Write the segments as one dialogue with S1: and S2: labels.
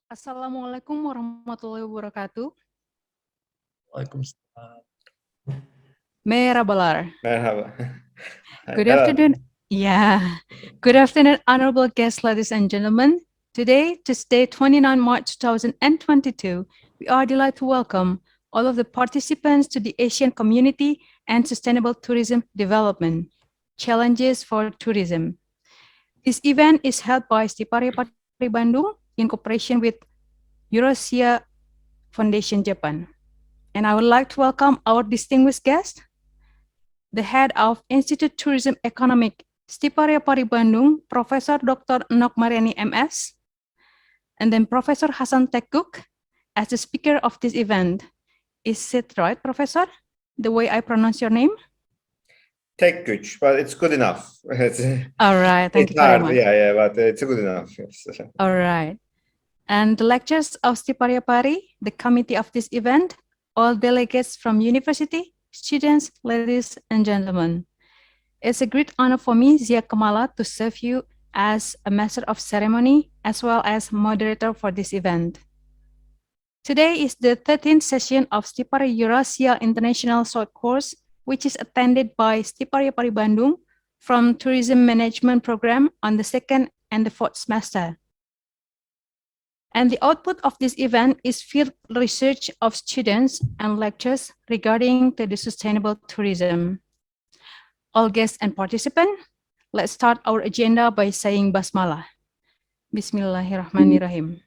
S1: Assalamualaikum warahmatullahi wabarakatuh.
S2: Waalaikumsalam.
S1: Merhabalar.
S2: Merhaba.
S1: Good
S2: Hello.
S1: afternoon. Yeah. Good afternoon, honorable guests, ladies and gentlemen. Today, Tuesday, 29 March 2022, we are delighted to welcome all of the participants to the Asian Community and Sustainable Tourism Development Challenges for Tourism. This event is held by Stiparia Pari Bandung in cooperation with Eurasia Foundation Japan. And I would like to welcome our distinguished guest, the head of Institute Tourism Economic Stiparia Pari Bandung, Professor Dr. Nok Mariani MS, and then Professor Hasan Tekguc as the speaker of this event. Is it right, Professor? The way I pronounce your name?
S2: Tekguc, but it's good enough.
S1: All right, thank you
S2: It's
S1: very
S2: hard,
S1: much.
S2: yeah, but it's good enough. Yes.
S1: All right. And the lectures of Stiparia Pari, the committee of this event, all delegates from university, students, ladies and gentlemen. It's a great honor for me, Zia Kemala, to serve you as a master of ceremony as well as moderator for this event. Today is the 13th session of Stiparia Eurasia International Short Course, which is attended by Stiparia Pari Bandung from Tourism Management Program on the second and the fourth semester. And the output of this event is field research of students and lectures regarding the sustainable tourism. All guests and participants, let's start our agenda by saying Basmalah. Bismillahirrahmanirrahim.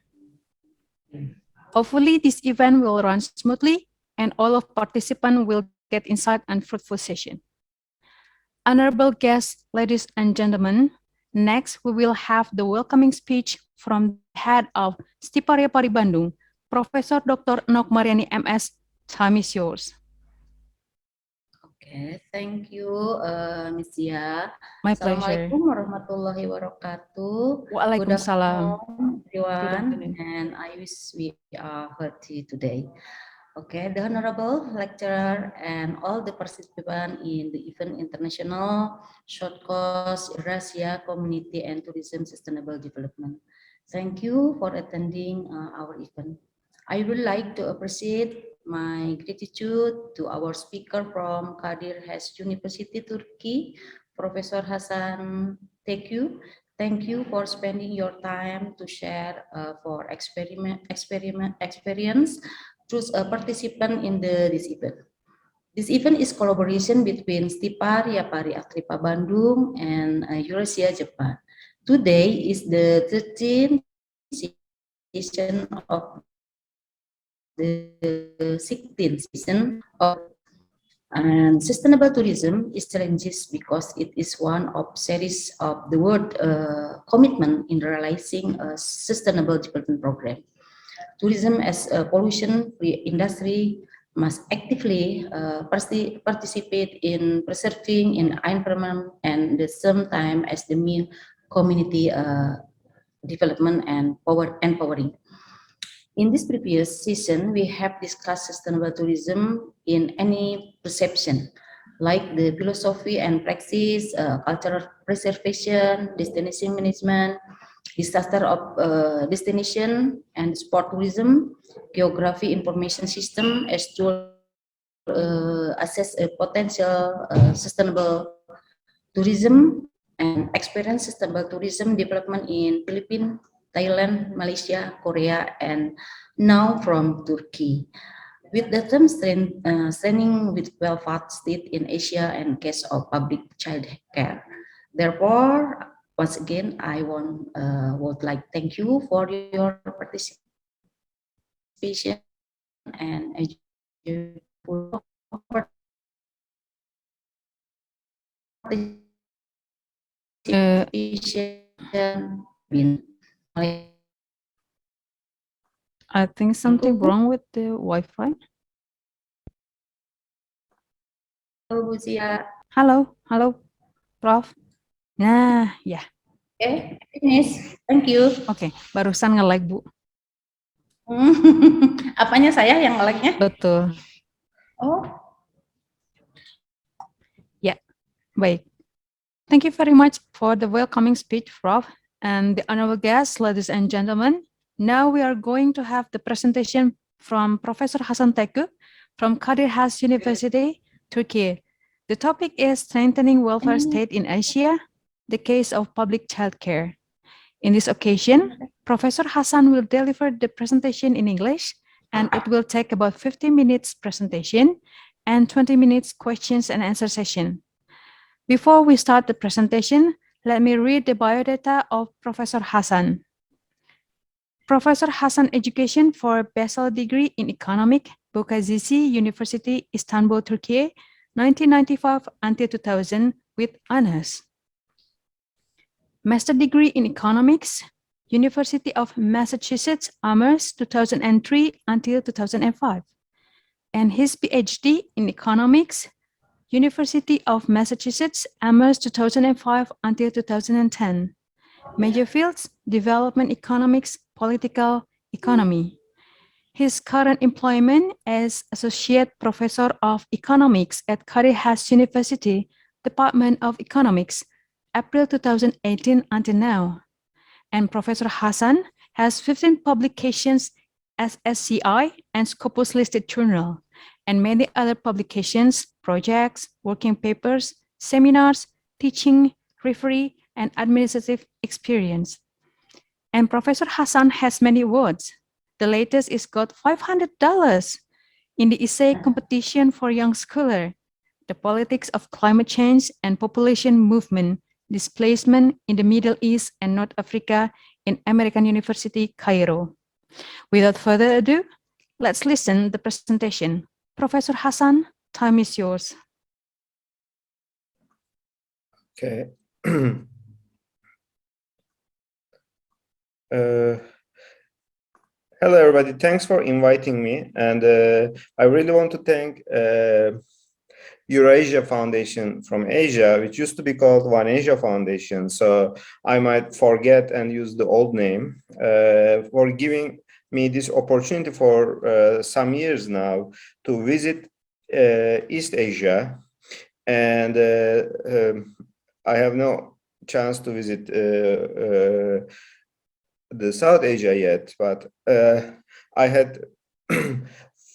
S1: Hopefully this event will run smoothly and all of participants will get insight and fruitful session. Honorable guests, ladies and gentlemen, next we will have the welcoming speech from the head of Stiparia Pari Bandung, Professor Dr. Nok Mariani MS. Time is yours.
S3: Okay, thank you, Ms. Zia.
S1: My pleasure.
S3: Assalamualaikum warahmatullahi wabarakatuh.
S1: Waalaikumsalam.
S3: Good afternoon, everyone, and I wish we are healthy today. Okay, the honorable lecturer and all the participants in the event International Short Course Eurasia Community and Tourism Sustainable Development. Thank you for attending our event. I would like to appreciate my gratitude to our speaker from Kadir Has University, Turkey, Professor Hasan. Thank you. Thank you for spending your time to share for experience choose a participant in this event. This event is collaboration between Stiparia Pari Akripa Bandung and Eurasia Japan. Today is the 13th season of the 16th season of and sustainable tourism is challenges because it is one of series of the world commitment in realizing a sustainable development program. Tourism as a pollution-free industry must actively participate in preserving in environment and at the same time as the mean community development and empowering. In this previous season, we have discussed sustainable tourism in any perception, like the philosophy and practice, cultural preservation, destination management, disaster of destination and sport tourism, geography information system as to assess a potential sustainable tourism and experience sustainable tourism development in Philippines, Thailand, Malaysia, Korea, and now from Turkey. With the term strengthening with welfare state in Asia and case of public child care. Therefore, once again, I would like thank you for your participation and
S1: I think something wrong with the Wi-Fi. Halo, Prof. Nah, ya.
S3: Okay, finish. Thank you.
S1: Oke, barusan nge-lag, Bu.
S3: Apanya saya yang nge-lag-nya?
S1: Betul.
S3: Oh.
S1: Ya, baik. Thank you very much for the welcoming speech, Prof. And the honorable guests, ladies and gentlemen. Now we are going to have the presentation from Professor Hasan Tekguc from Kadir Has University, Turkey. The topic is Strengthening Welfare State in Asia, the case of public childcare. In this occasion, Professor Hasan will deliver the presentation in English, and it will take about 50 minutes presentation and 20 minutes questions and answer session. Before we start the presentation, let me read the biodata of Professor Hasan. Professor Hasan education for bachelor degree in economic, Boğaziçi University, Istanbul, Turkey, 1995 until 2000 with honors. Master degree in economics, University of Massachusetts, Amherst, 2003 until 2005. And his PhD in economics, University of Massachusetts, Amherst, 2005 until 2010. Major fields, development economics, political economy. His current employment as Associate Professor of Economics at Kadir Has University, Department of Economics, April 2018 until now. And Professor Hasan has 15 publications as SCI and Scopus listed journal, and many other publications, projects, working papers, seminars, teaching, referee, and administrative experience. And Professor Hasan has many awards. The latest is got $500 in the essay competition for young scholar, The Politics of Climate Change and Population Movement, Displacement in the Middle East and North Africa in American University, Cairo. Without further ado, let's listen to the presentation. Professor Hasan, time is yours.
S2: Okay. Hello, everybody. Thanks for inviting me. And I really want to thank Eurasia Foundation from Asia, which used to be called One Asia Foundation. So I might forget and use the old name, for giving me this opportunity for some years now to visit East Asia. And I have no chance to visit the South Asia yet, but I had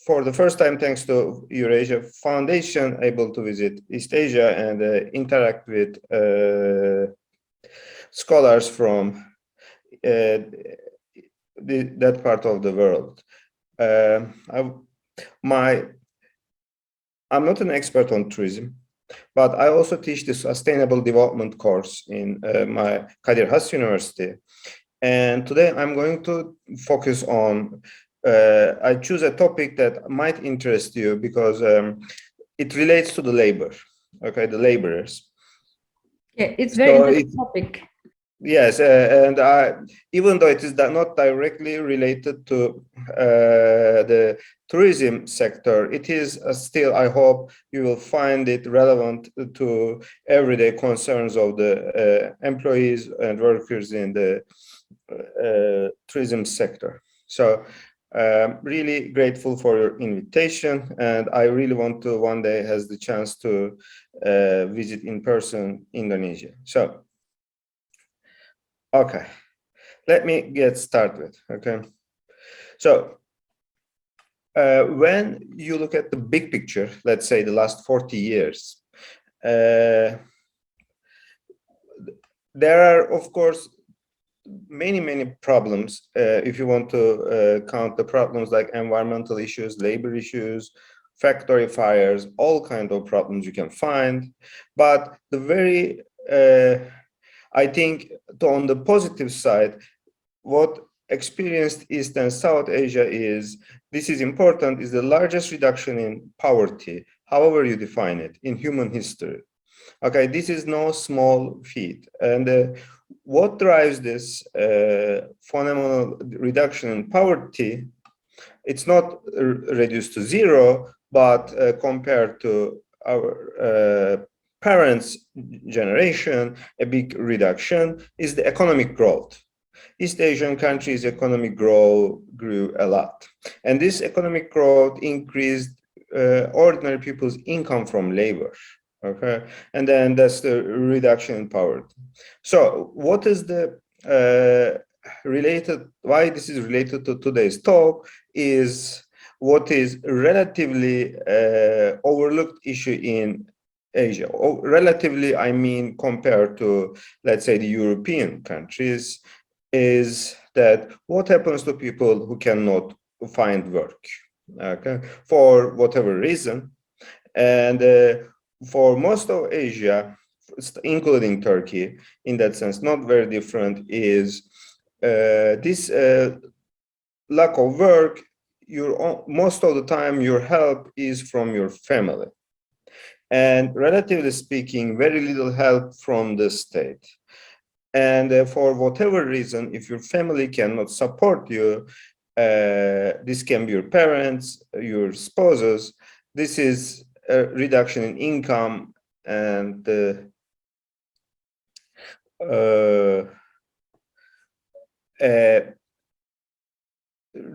S2: for the first time, thanks to Eurasia Foundation, able to visit East Asia and interact with scholars from that part of the world. I'm not an expert on tourism, but I also teach the sustainable development course in my Kadir Has University. And today I'm going to focus on, I choose a topic that might interest you because it relates to the labor, okay, the laborers.
S1: Yeah, it's very interesting topic.
S2: Yes, and even though it is not directly related to the tourism sector, it is still, I hope you will find it relevant to everyday concerns of the employees and workers in the tourism sector. So really grateful for your invitation, and I really want to one day has the chance to visit in person Indonesia. So okay, let me get started. Okay, so when you look at the big picture, let's say the last 40 years, there are, of course, many problems. If you want to count the problems like environmental issues, labor issues, factory fires, all kinds of problems you can find. But the very I think on the positive side, what experienced East and South Asia is, this is important, is the largest reduction in poverty, however you define it, in human history. Okay, this is no small feat. And what drives this phenomenal reduction in poverty? It's not reduced to zero, but compared to our parents' generation, a big reduction is the economic growth. East Asian countries' economic growth grew a lot. And this economic growth increased ordinary people's income from labor. Okay, and then that's the reduction in poverty. So what is the why this is related to today's talk is what is relatively overlooked issue in Asia. Relatively, I mean, compared to, let's say, the European countries, is that what happens to people who cannot find work, okay, for whatever reason. And for most of Asia, including Turkey, in that sense, not very different, is this lack of work. Most of the time, your help is from your family. And relatively speaking, very little help from the state. And for whatever reason, if your family cannot support you, this can be your parents, your spouses, this is a reduction in income and a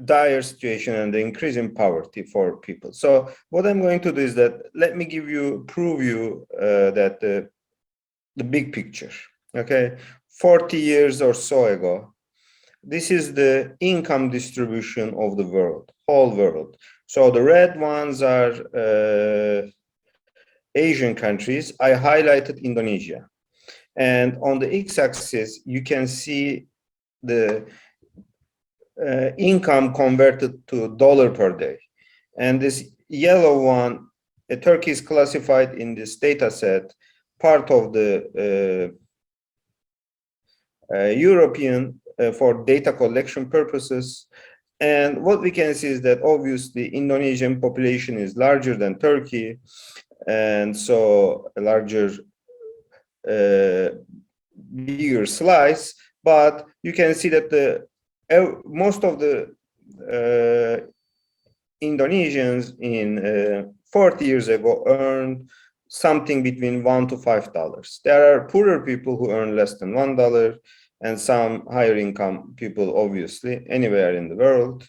S2: dire situation and the increase in poverty for people. So what I'm going to do is that let me prove you that the big picture, okay? 40 years or so ago, this is the income distribution of the world, whole world. So the red ones are Asian countries. I highlighted Indonesia. And on the x-axis, you can see the income converted to dollar per day. And this yellow one, Turkey is classified in this data set, part of the European for data collection purposes. And what we can see is that obviously Indonesian population is larger than Turkey, and so a larger, bigger slice. But you can see that most of the Indonesians in 40 years ago earned something between $1 to $5. There are poorer people who earn less than $1, and some higher income people, obviously, anywhere in the world.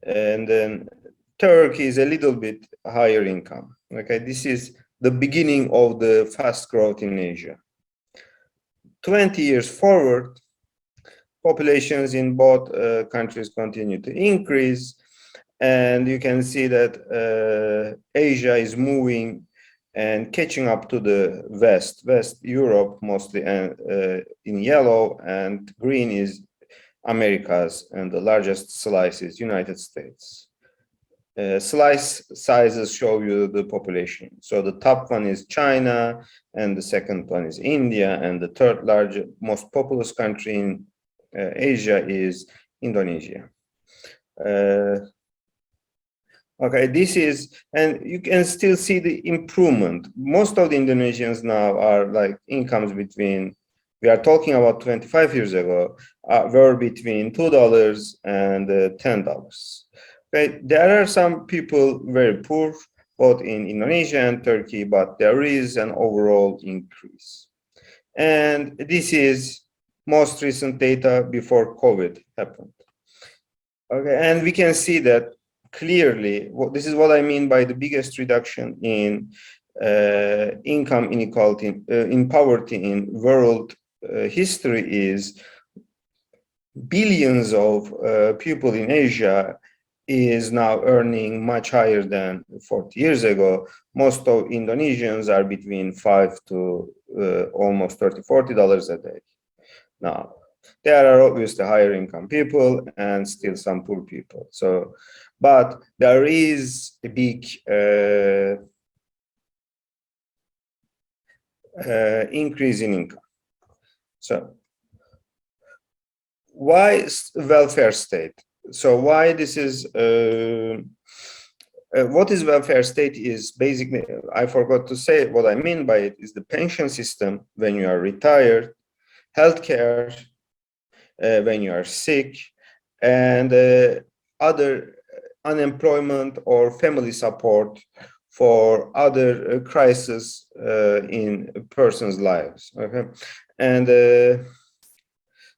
S2: And then Turkey is a little bit higher income. Okay, this is the beginning of the fast growth in Asia. 20 years forward, populations in both countries continue to increase. And you can see that Asia is moving and catching up to the West Europe mostly, and in yellow, and green is Americas, and the largest slice is United States. Slice sizes show you the population. So the top one is China, and the second one is India, and the third largest, most populous country in Asia is Indonesia. Okay, this is, and you can still see the improvement. Most of the Indonesians now are like incomes between, we are talking about 25 years ago, were between $2 and $10. Okay, there are some people very poor, both in Indonesia and Turkey, but there is an overall increase. And this is most recent data before COVID happened. Okay, and we can see that clearly. This is what I mean by the biggest reduction in income inequality, in poverty in world history is billions of people in Asia is now earning much higher than 40 years ago. Most of Indonesians are between $5 to almost $30–40 a day. Now, there are obviously higher income people and still some poor people. So, but there is a big increase in income. So, why welfare state? So, why this is, what is welfare state is basically, I forgot to say what I mean by it, is the pension system when you are retired, healthcare when you are sick, and other unemployment or family support for other crises in a person's lives. Okay, and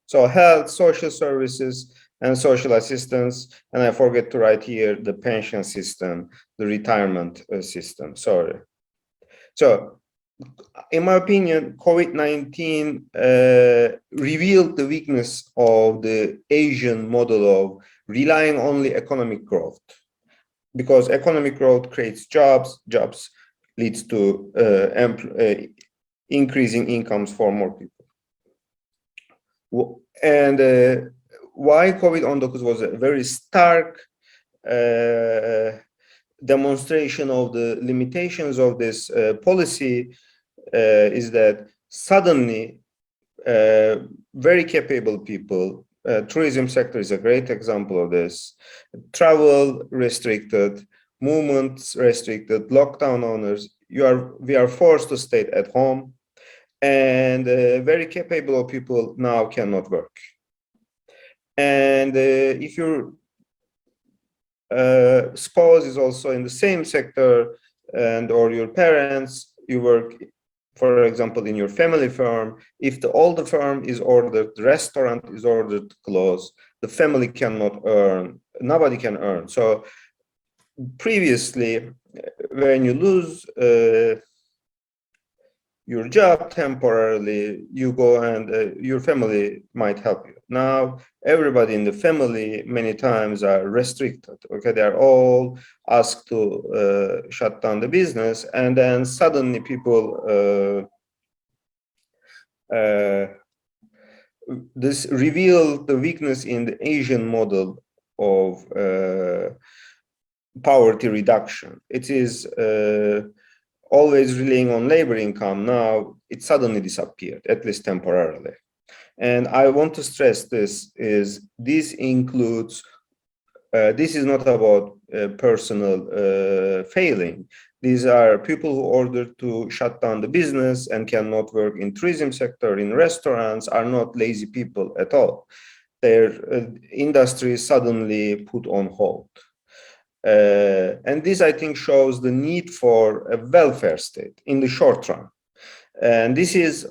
S2: so health, social services, and social assistance, and I forget to write here the pension system, the retirement system. Sorry. So in my opinion, COVID-19 revealed the weakness of the Asian model of relying only economic growth, because economic growth creates jobs, jobs leads to increasing incomes for more people. And why COVID-19 was a very stark demonstration of the limitations of this policy is that suddenly very capable people, tourism sector is a great example of this, travel restricted, movements restricted, lockdown owners, we are forced to stay at home, and very capable people now cannot work. And if your spouse is also in the same sector, and or your parents, you work, for example, in your family firm, if all the firm is ordered, the restaurant is ordered to close, the family cannot earn, nobody can earn. So previously, when you lose your job temporarily, you go and your family might help you. Now, everybody in the family many times are restricted. Okay, they are all asked to shut down the business, and then suddenly people this revealed the weakness in the Asian model of poverty reduction. It is always relying on labor income. Now it suddenly disappeared, at least temporarily. And I want to stress this includes, this is not about personal failing. These are people who ordered to shut down the business and cannot work in tourism sector, in restaurants, are not lazy people at all. Their industry is suddenly put on hold. And this, I think, shows the need for a welfare state in the short run. And this is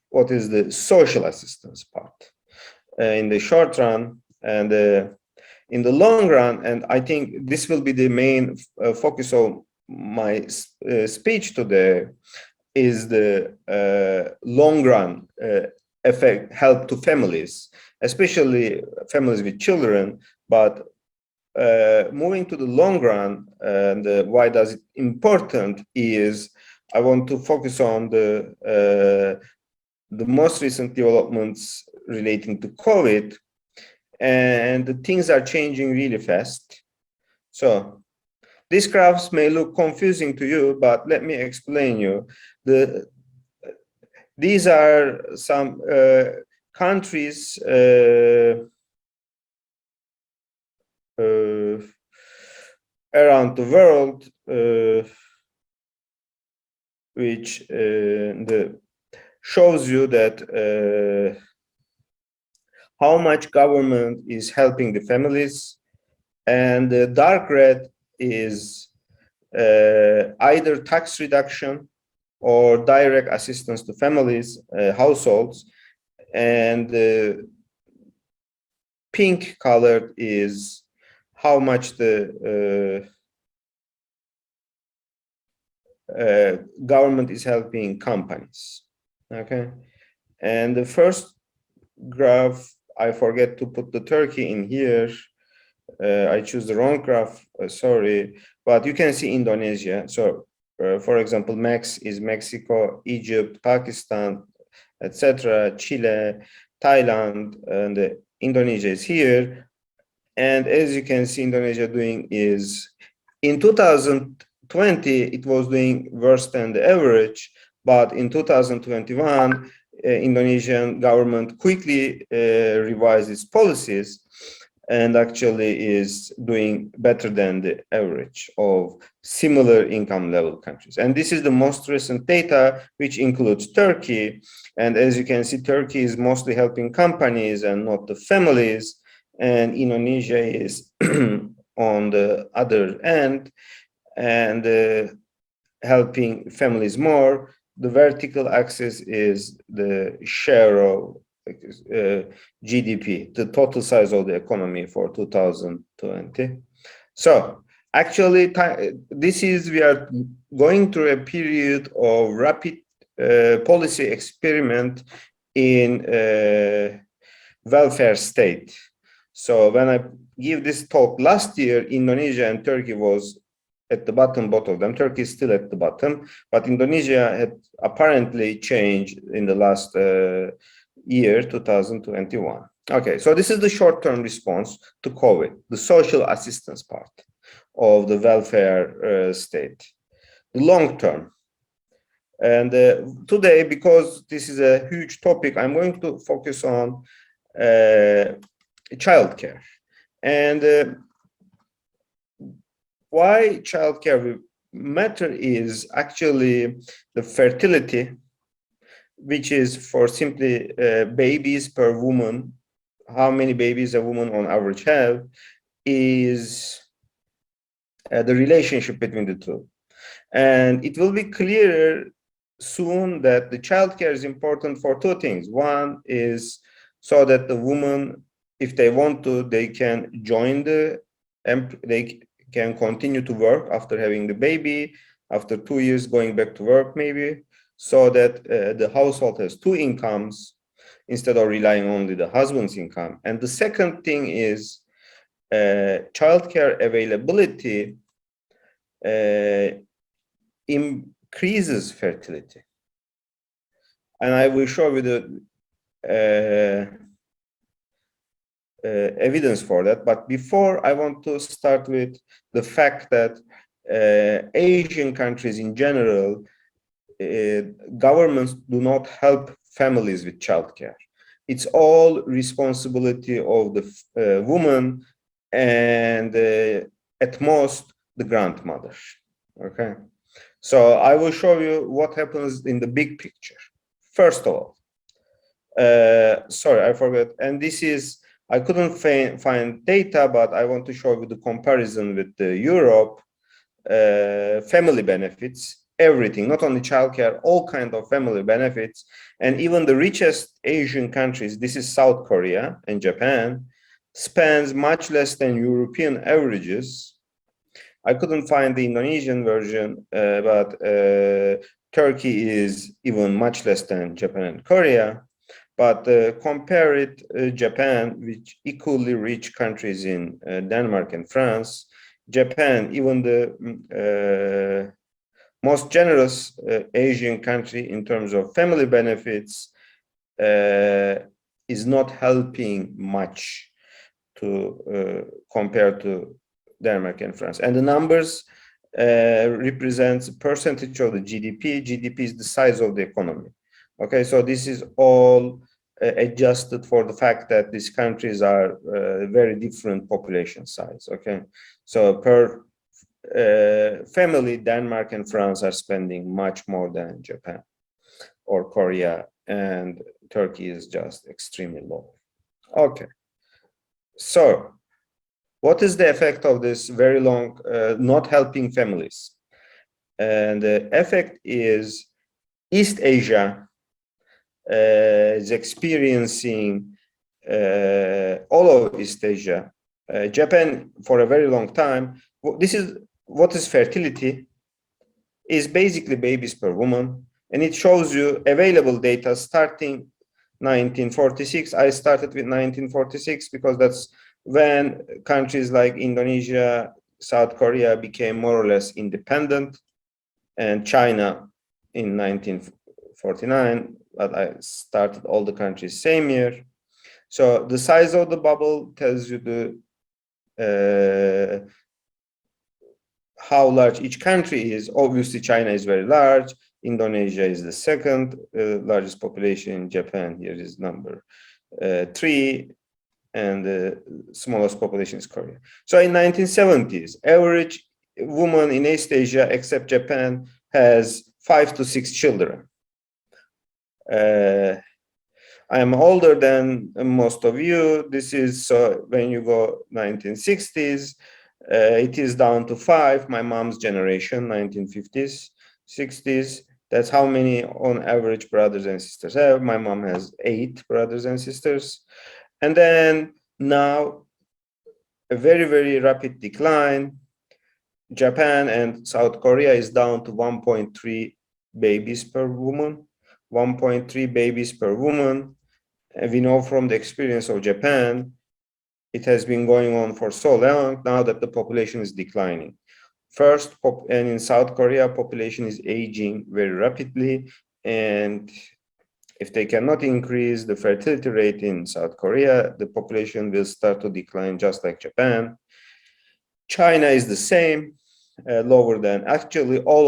S2: what is the social assistance part in the short run. And in the long run, and I think this will be the main focus of my speech today, is the long run effect, help to families, especially families with children, but moving to the long run, and why does it important is I want to focus on the most recent developments relating to COVID, and the things are changing really fast. So these graphs may look confusing to you, but let me explain you. These are some countries around the world, which shows you that how much government is helping the families, and the dark red is either tax reduction or direct assistance to families, households, and the pink colored is how much the government is helping companies. Okay, and the first graph, I forget to put the Turkey in here. I choose the wrong graph, sorry, but you can see Indonesia. So for example, Max is Mexico, Egypt, Pakistan, etc., Chile, Thailand, and Indonesia is here. And as you can see, Indonesia doing is, in 2020, it was doing worse than the average, but in 2021, Indonesian government quickly revised its policies and actually is doing better than the average of similar income level countries. And this is the most recent data, which includes Turkey. And as you can see, Turkey is mostly helping companies and not the families. And Indonesia is on the other end and helping families more. The vertical axis is the share of GDP, the total size of the economy for 2020. So actually, we are going through a period of rapid policy experiment in welfare state. So when I give this talk last year, Indonesia and Turkey was at the bottom, both of them. Turkey is still at the bottom, but Indonesia had apparently changed in the last year, 2021. Okay, so this is the short-term response to COVID, the social assistance part of the welfare state. The long-term. And today, because this is a huge topic, I'm going to focus on childcare. And why childcare matter is actually the fertility, which is for simply babies per woman, how many babies a woman on average have, is the relationship between the two. And it will be clearer soon that the childcare is important for two things. One is so that the woman, if they want to, they can join they can continue to work after having the baby, after 2 years going back to work maybe, so that the household has two incomes instead of relying only the husband's income. And the second thing is childcare availability increases fertility. And I will show you the evidence for that. But before, I want to start with the fact that Asian countries in general, governments do not help families with childcare. It's all responsibility of the woman and at most the grandmother. Okay, so I will show you what happens in the big picture. First of all, sorry, I forgot. And this is, I couldn't find data, but I want to show you the comparison with the Europe, family benefits, everything, not only childcare, all kinds of family benefits. And even the richest Asian countries, this is South Korea and Japan, spends much less than European averages. I couldn't find the Indonesian version, but Turkey is even much less than Japan and Korea. But compare it, Japan, with equally rich countries in Denmark and France. Japan, even the most generous Asian country in terms of family benefits, is not helping much to compare to Denmark and France. And the numbers represents percentage of the GDP. GDP is the size of the economy. Okay, so this is all adjusted for the fact that these countries are very different population size. Okay, so per family, Denmark and France are spending much more than Japan or Korea, and Turkey is just extremely low. Okay, so what is the effect of this very long not helping families? And the effect is East Asia is experiencing, all of East Asia, Japan for a very long time. This is what is fertility, is basically babies per woman, and it shows you available data starting 1946. I started with 1946 because that's when countries like Indonesia, South Korea became more or less independent, and China in 1949, but I started all the countries same year. So the size of the bubble tells you the how large each country is. Obviously, China is very large. Indonesia is the second largest population. Japan here is number 3, and the smallest population is Korea. So in 1970s, average woman in East Asia, except Japan, has 5 to 6 children. I am older than most of you. This is when you go 1960s, it is down to 5. My mom's generation, 1950s, 60s. That's how many on average brothers and sisters have. My mom has 8 brothers and sisters. And then now a very, very rapid decline. Japan and South Korea is down to 1.3 babies per woman, 1.3 babies per woman. And we know from the experience of Japan, it has been going on for so long now that the population is declining. First, and in South Korea, population is aging very rapidly, and if they cannot increase the fertility rate in South Korea, the population will start to decline just like Japan. China is the same, lower than actually all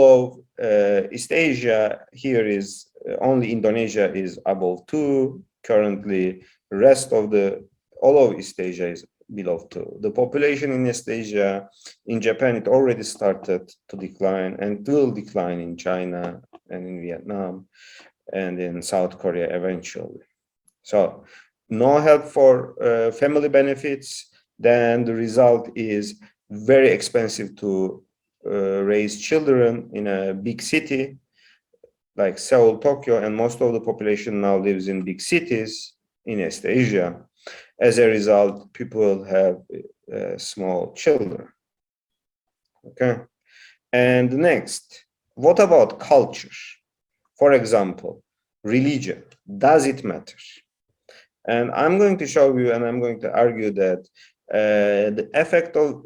S2: of East Asia. Here is only Indonesia is above 2. Currently, rest of all of East Asia is below 2. The population in East Asia, in Japan, it already started to decline and will decline in China and in Vietnam and in South Korea eventually. So no help for family benefits, then the result is very expensive to raise children in a big city like Seoul, Tokyo, and most of the population now lives in big cities in East Asia. As a result, people have small children. Okay. And next, what about culture? For example, religion. Does it matter? And I'm going to show you, and I'm going to argue that the effect of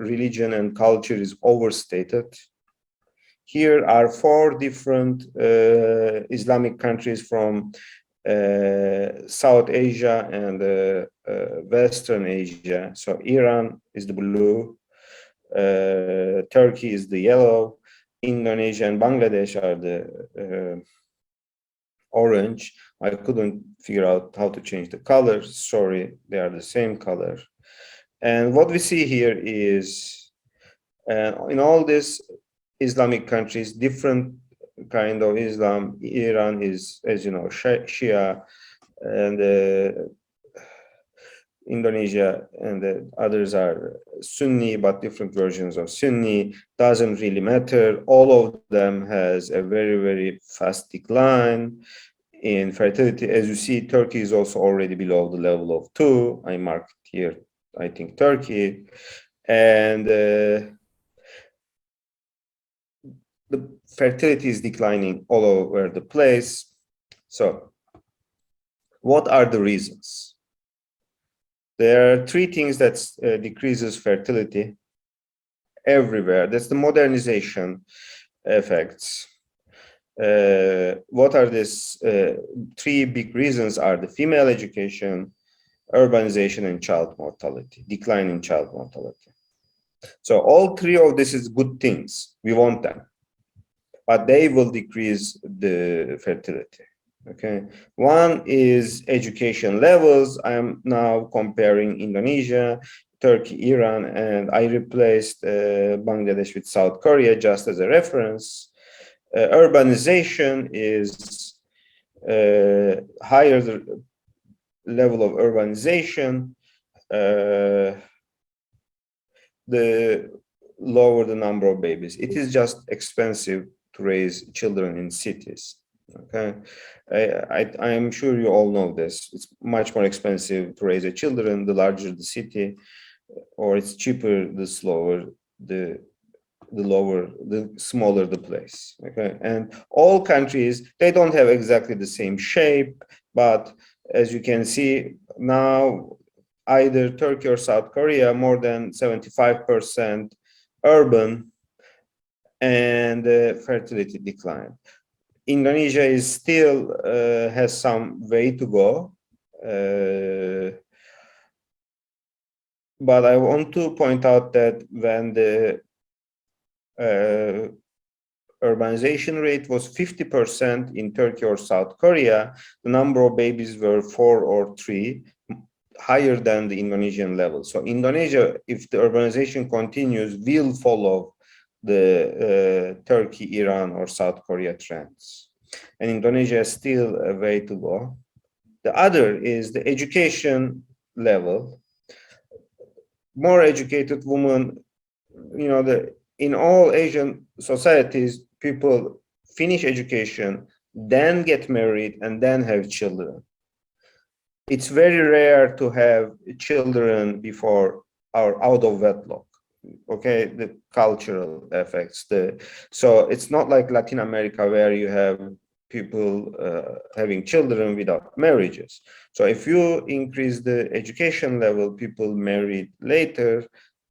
S2: religion and culture is overstated. Here are 4 different Islamic countries from South Asia and Western Asia. So Iran is the blue, Turkey is the yellow, Indonesia and Bangladesh are the orange. I couldn't figure out how to change the colors. Sorry, they are the same color. And what we see here is in all these Islamic countries, different kind of Islam. Iran is, as you know, Shia, and Indonesia and the others are Sunni, but different versions of Sunni. Doesn't really matter. All of them has a very, very fast decline in fertility. As you see, Turkey is also already below the level of 2. I marked here, I think, Turkey. And the fertility is declining all over the place. So what are the reasons? There are 3 things that decreases fertility everywhere. That's the modernization effects. What are these 3 big reasons are the female education, urbanization, and child mortality, decline in child mortality. So all 3 of this is good things. We want them, but they will decrease the fertility. Okay, one is education levels. I am now comparing Indonesia, Turkey, Iran, and I replaced Bangladesh with South Korea just as a reference. Urbanization is higher the level of urbanization, the lower the number of babies. It is just expensive to raise children in cities. Okay, I am sure you all know this. It's much more expensive to raise a children the larger the city, or it's cheaper the slower the lower the smaller the place. Okay, and all countries, they don't have exactly the same shape, but as you can see now, either Turkey or South Korea, more than 75% urban, and fertility decline. Indonesia is still has some way to go, but I want to point out that when the urbanization rate was 50% in Turkey or South Korea, the number of babies were 4 or 3, higher than the Indonesian level. So Indonesia, if the urbanization continues, will follow the Turkey, Iran, or South Korea trends. And Indonesia is still a way to go. The other is the education level. More educated women, you know, in all Asian societies, people finish education, then get married, and then have children. It's very rare to have children before or out of wedlock. okay, the cultural effects. So it's not like Latin America where you have people having children without marriages. So if you increase the education level, people marry later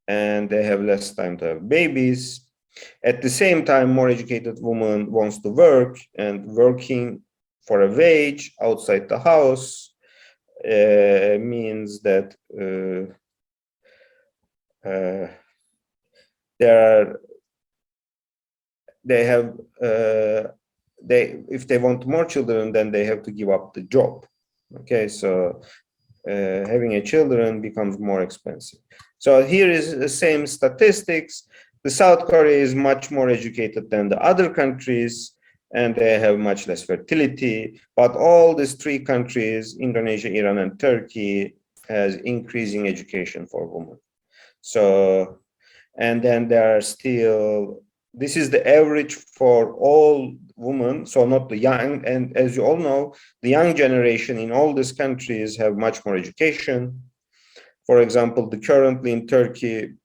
S2: and they have less time to have babies. At the same time, more educated woman wants to work, and working for a wage outside the house means that they have if they want more children, then they have to give up the job. Okay, so having a children becomes more expensive. So here is the same statistics. The South Korea is much more educated than the other countries, and they have much less fertility. But all these three countries, Indonesia, Iran, and Turkey, has increasing education for women. So, and then there are still, this is the average for all women, so not the young. And as you all know, the young generation in all these countries have much more education. For example, currently in Turkey,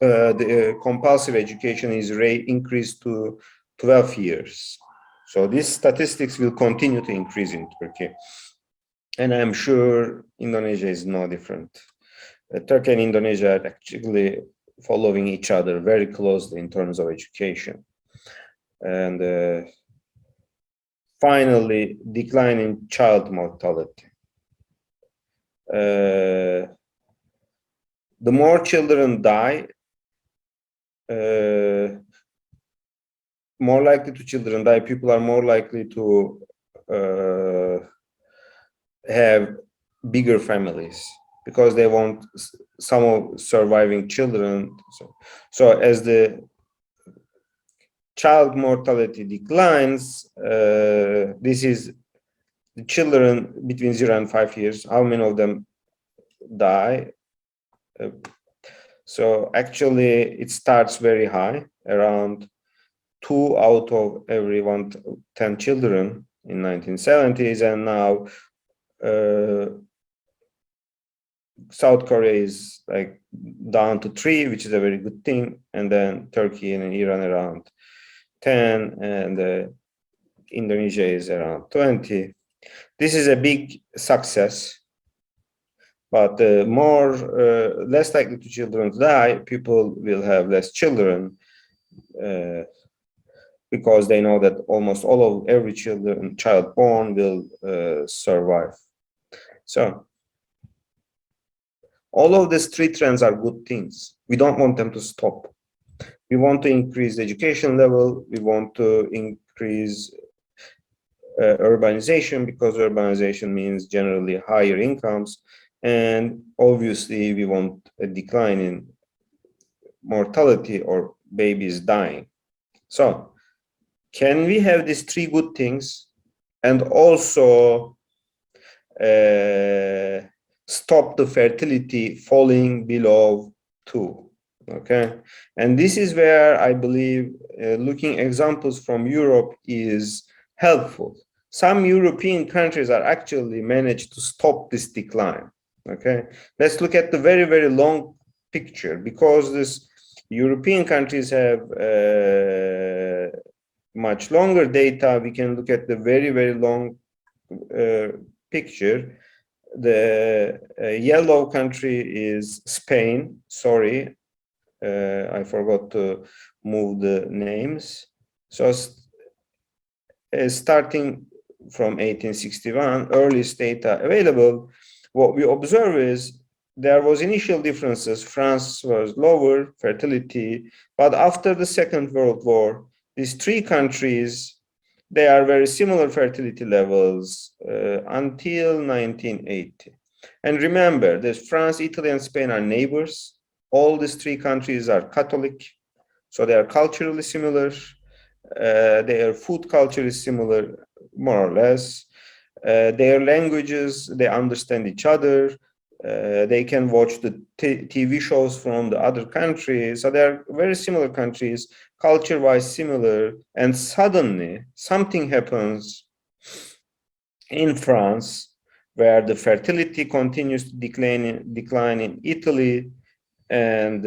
S2: the compulsory education is increased to 12 years. So these statistics will continue to increase in Turkey. And I'm sure Indonesia is no different. Turkey and Indonesia are actually following each other very closely in terms of education. And finally, decline in child mortality. The more children die, more likely to children die, people are more likely to have bigger families because they want some of surviving children. So as the child mortality declines, this is the children between 0 and 5 years, how many of them die? So actually it starts very high, around 2 out of every 10 children in 1970s, and now South Korea is like down to 3, which is a very good thing, and then Turkey and Iran around 10, and Indonesia is around 20. This is a big success, but less likely to children to die, people will have less children because they know that almost every child born will survive. So all of these 3 trends are good things. We don't want them to stop. We want to increase the education level. We want to increase urbanization, because urbanization means generally higher incomes. And obviously, we want a decline in mortality or babies dying. So, can we have these 3 good things and also stop the fertility falling below 2? Okay, and this is where I believe looking examples from Europe is helpful. Some European countries are actually managed to stop this decline. Okay, let's look at the very, very long picture, because these European countries have much longer data. We can look at the very, very long picture. The yellow country is Spain. Sorry, I forgot to move the names. So starting from 1861, earliest data available, what we observe is there was initial differences. France was lower fertility, but after the Second World War, these 3 countries, they are very similar fertility levels until 1980. And remember, that France, Italy, and Spain are neighbors. All these 3 countries are Catholic, so they are culturally similar. Their food culture is similar, more or less. Their languages, they understand each other. They can watch the TV shows from the other countries. So they are very similar countries, culture-wise similar. And suddenly, something happens in France, where the fertility continues to decline in Italy, and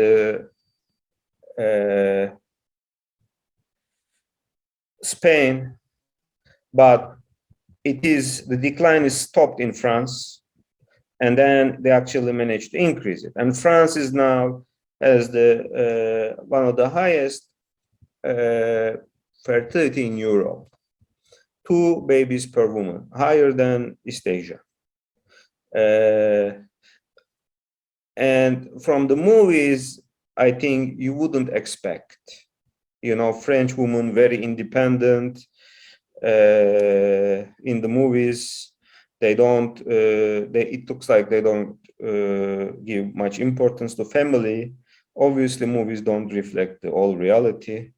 S2: Spain, but the decline is stopped in France, and then they actually managed to increase it. And France is now as the one of the highest fertility in Europe, 2 babies per woman, higher than East Asia. And from the movies, I think you wouldn't expect, French woman, very independent. In the movies, it looks like they don't give much importance to family. Obviously, movies don't reflect the whole reality,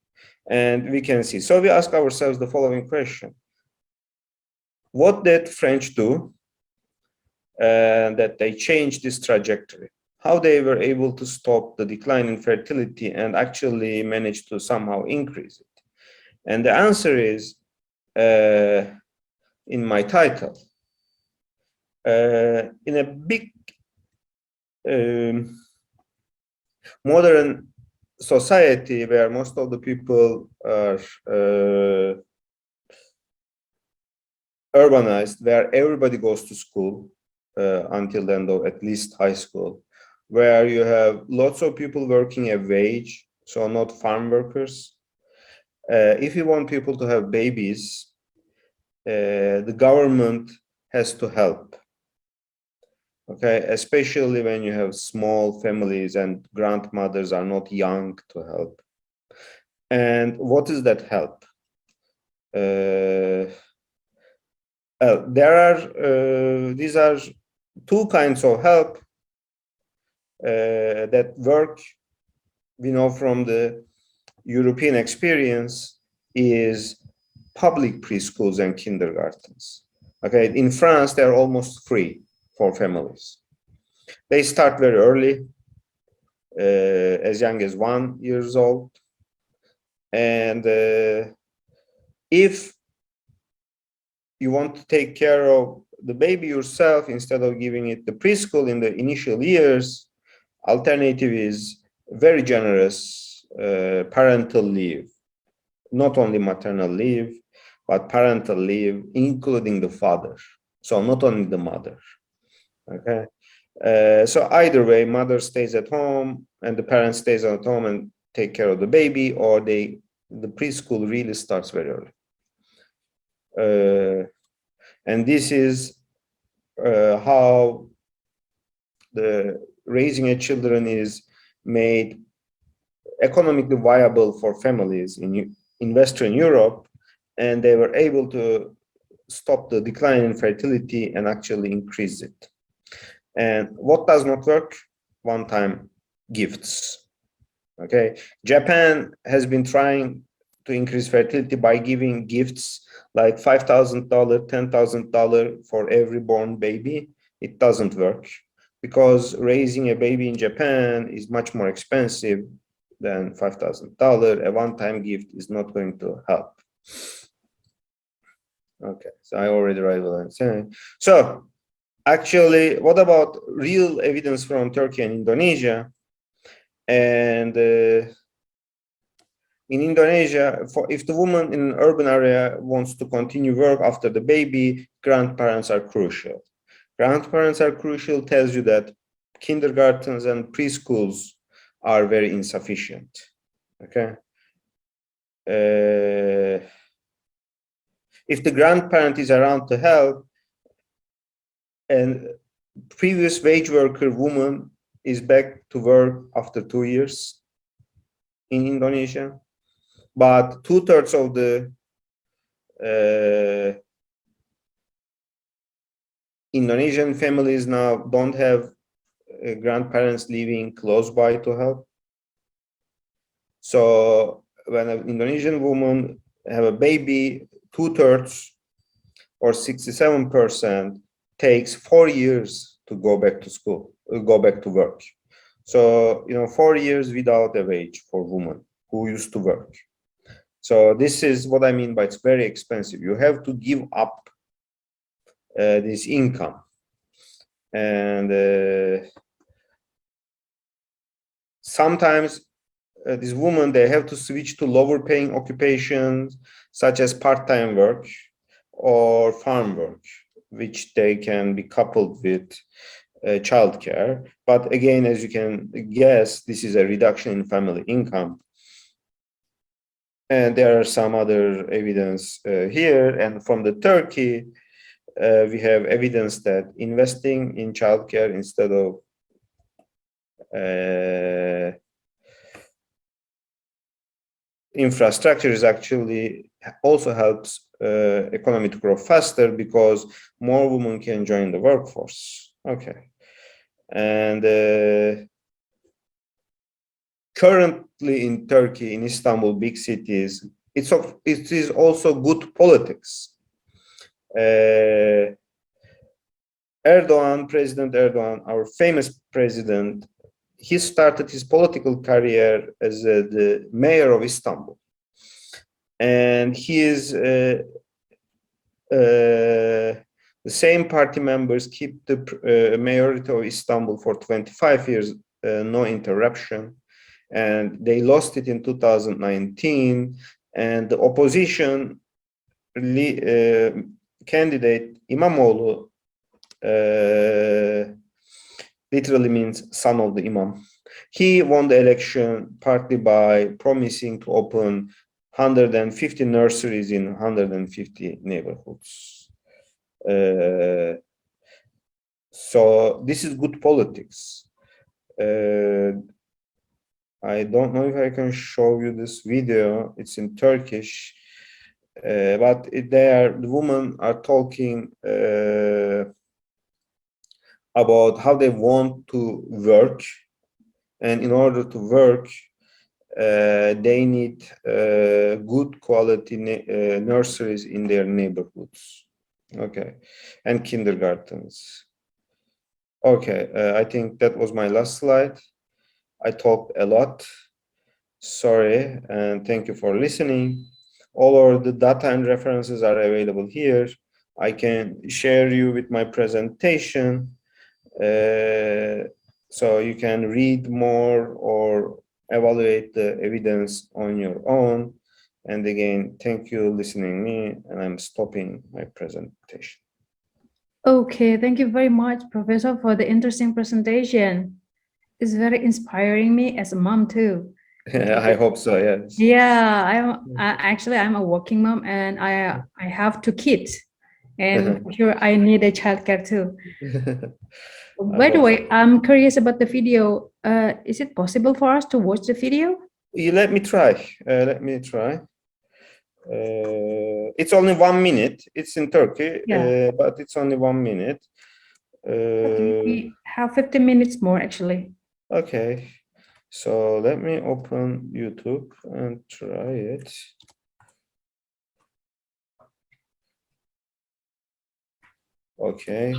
S2: and we can see. So we ask ourselves the following question: what did French do that they changed this trajectory? How they were able to stop the decline in fertility and actually manage to somehow increase it? And the answer is in my title. In a big modern society where most of the people are urbanized, where everybody goes to school until the end of at least high school, where you have lots of people working a wage, so not farm workers. If you want people to have babies, the government has to help. Okay, especially when you have small families and grandmothers are not young to help. And what is that help? These are 2 kinds of help that work. We know from the European experience is public preschools and kindergartens. Okay, in France, they're almost free for families. They start very early, as young as 1 year old. And if you want to take care of the baby yourself, instead of giving it the preschool in the initial years, alternative is very generous parental leave, not only maternal leave, but parental leave, including the father. So not only the mother. Okay. So either way, mother stays at home and the parent stays at home and take care of the baby, or the preschool really starts very early. And this is how the raising a children is made economically viable for families in Western Europe, and they were able to stop the decline in fertility and actually increase it. And what does not work? One-time gifts. Okay, Japan has been trying to increase fertility by giving gifts like $5,000, $10,000 for every born baby. It doesn't work because raising a baby in Japan is much more expensive than $5,000. A one-time gift is not going to help. Okay, so I already write what I'm saying. So actually, what about real evidence from Turkey and Indonesia? And in Indonesia, if the woman in an urban area wants to continue work after the baby, grandparents are crucial. Grandparents are crucial tells you that kindergartens and preschools are very insufficient. Okay. If the grandparent is around to help, and previous wage worker woman is back to work after 2 years in Indonesia, but 2/3 of the Indonesian families now don't have grandparents living close by to help. So when an Indonesian woman have a baby, 2/3 or 67% takes 4 years to go back to school, go back to work. So, 4 years without a wage for women who used to work. So this is what I mean by it's very expensive. You have to give up this income. And sometimes these women, they have to switch to lower paying occupations such as part-time work or farm work, which they can be coupled with childcare. But again, as you can guess, this is a reduction in family income. And there are some other evidence here. And from the Turkey, we have evidence that investing in childcare instead of infrastructure is actually also helps economy to grow faster because more women can join the workforce. Okay. And currently in Turkey, in Istanbul, big cities, it is also good politics. President Erdogan, our famous president, he started his political career as the mayor of Istanbul. And he is the same party members keep the mayority of Istanbul for 25 years, no interruption. And they lost it in 2019. And the opposition candidate İmamoğlu literally means son of the imam. He won the election partly by promising to open 150 nurseries in 150 neighborhoods. So this is good politics. I don't know if I can show you this video. It's in Turkish, but the women are talking about how they want to work, and in order to work, they need good quality nurseries in their neighborhoods. Okay, and kindergartens. Okay, I think that was my last slide. I talked a lot. Sorry, and thank you for listening. All of the data and references are available here. I can share you with my presentation, so you can read more or evaluate the evidence on your own. And again, thank you listening me, and I'm stopping my presentation.
S1: Okay, thank you very much, Professor, for the interesting presentation. It's very inspiring me as a mom too.
S2: I hope so, yes.
S1: Yeah, I'm a working mom, and I have 2 kids, and for sure I need a childcare too. By the way, I'm curious about the video. Is it possible for us to watch the video?
S2: Let me try. It's only 1 minute. It's in Turkey,
S1: Yeah.
S2: but it's only 1 minute.
S1: We have 15 minutes more, actually.
S2: Okay, so let me open YouTube and try it. Okay,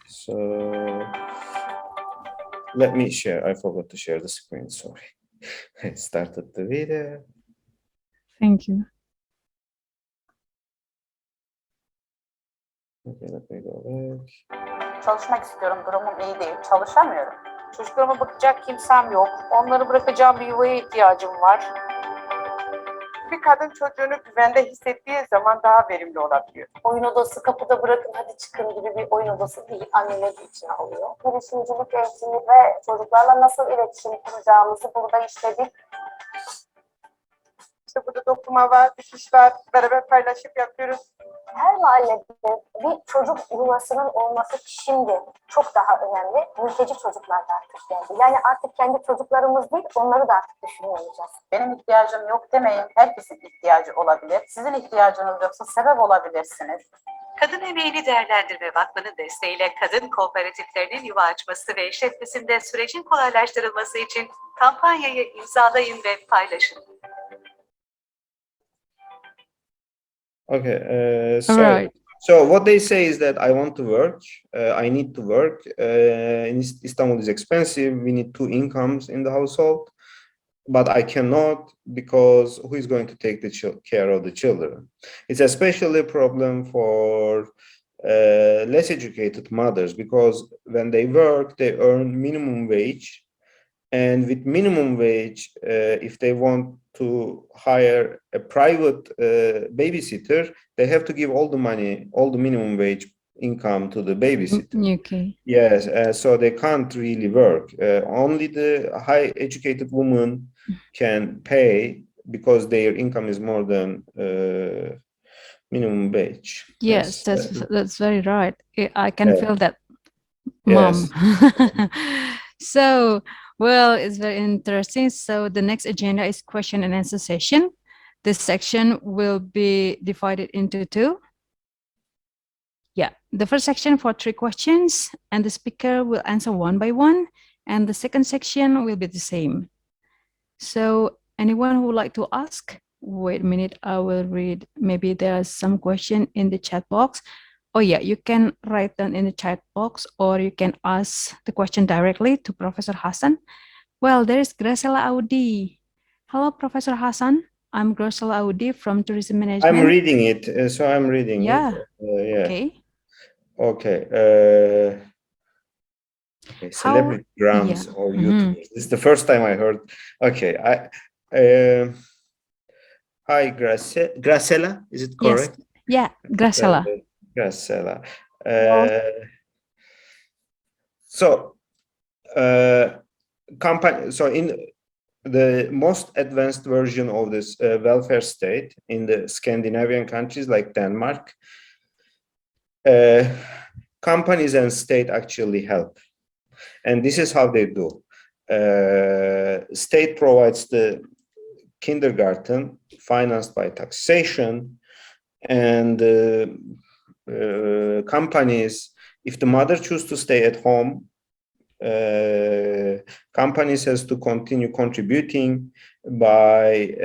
S2: so let me share. I forgot to share the screen, sorry. I started the video.
S1: Thank you.
S2: Okay, let me go back.
S4: Çalışmak istiyorum, durumum iyi değil, çalışamıyorum. Çocuklarıma bakacak kimsem yok, onları bırakacağım bir yuvaya ihtiyacım var. Bir kadın çocuğunu güvende hissettiği zaman daha verimli olabiliyor.
S5: Oyun odası kapıda bırakın hadi çıkın gibi bir oyun odası değil, anneleri içine alıyor. Girişimcilik eğitimi ve çocuklarla nasıl iletişim kuracağımızı burada işledik.
S4: İşte burada dokuma var, dikiş var, beraber paylaşıp yapıyoruz.
S5: Her mahallede bir çocuk yuvasının olması şimdi çok daha önemli. Mülteci çocuklar da artık geldi. Yani artık kendi çocuklarımız değil, onları da artık düşünüyor olacağız.
S4: Benim ihtiyacım yok demeyin, herkesin ihtiyacı olabilir. Sizin ihtiyacınız yoksa sebep olabilirsiniz.
S6: Kadın Emeğini Değerlendirme Vakfı'nın desteğiyle kadın kooperatiflerinin yuva açması ve işletmesinde sürecin kolaylaştırılması için kampanyayı imzalayın ve paylaşın.
S2: Okay,
S1: All right.
S2: so what they say is that I want to work, I need to work. In Istanbul is expensive. We need 2 incomes in the household, but I cannot because who is going to take the care of the children? It's especially a problem for less educated mothers because when they work, they earn minimum wage, And with minimum wage, if they want to hire a private babysitter, they have to give all the money, all the minimum wage income to the babysitter.
S1: Okay.
S2: Yes, so they can't really work. Only the high educated woman can pay because their income is more than minimum wage.
S1: Yes,
S2: Yes,
S1: that's very right. I can
S2: yeah.
S1: feel that,
S2: Yes.
S1: mom. So, well, it's very interesting. So the next agenda is question and answer session. This section will be divided into two. Yeah, the first section for 3 questions, and the speaker will answer one by one, and the second section will be the same. So anyone who would like to ask? Wait a minute, I will read. Maybe there are some question in the chat box. Oh yeah, you can write down in the chat box, or you can ask the question directly to Professor Hassan. Well, there is Graciela Audi. Hello, Professor Hassan. I'm Graciela Audi from Tourism Management.
S2: I'm reading it, so I'm reading it.
S1: Yeah.
S2: Yeah.
S1: Okay.
S2: Okay. Okay. Celebrity grants
S1: yeah.
S2: or YouTubers. This is the first time I heard. Okay. Hi, Graciela. Is it
S1: Yes.
S2: correct?
S1: Yeah, Graciela.
S2: Graciela.
S1: Hello.
S2: So, company. So in the most advanced version of this welfare state in the Scandinavian countries like Denmark, companies and state actually help. And this is how they do. State provides the kindergarten financed by taxation, and companies, if the mother chooses to stay at home, companies has to continue contributing by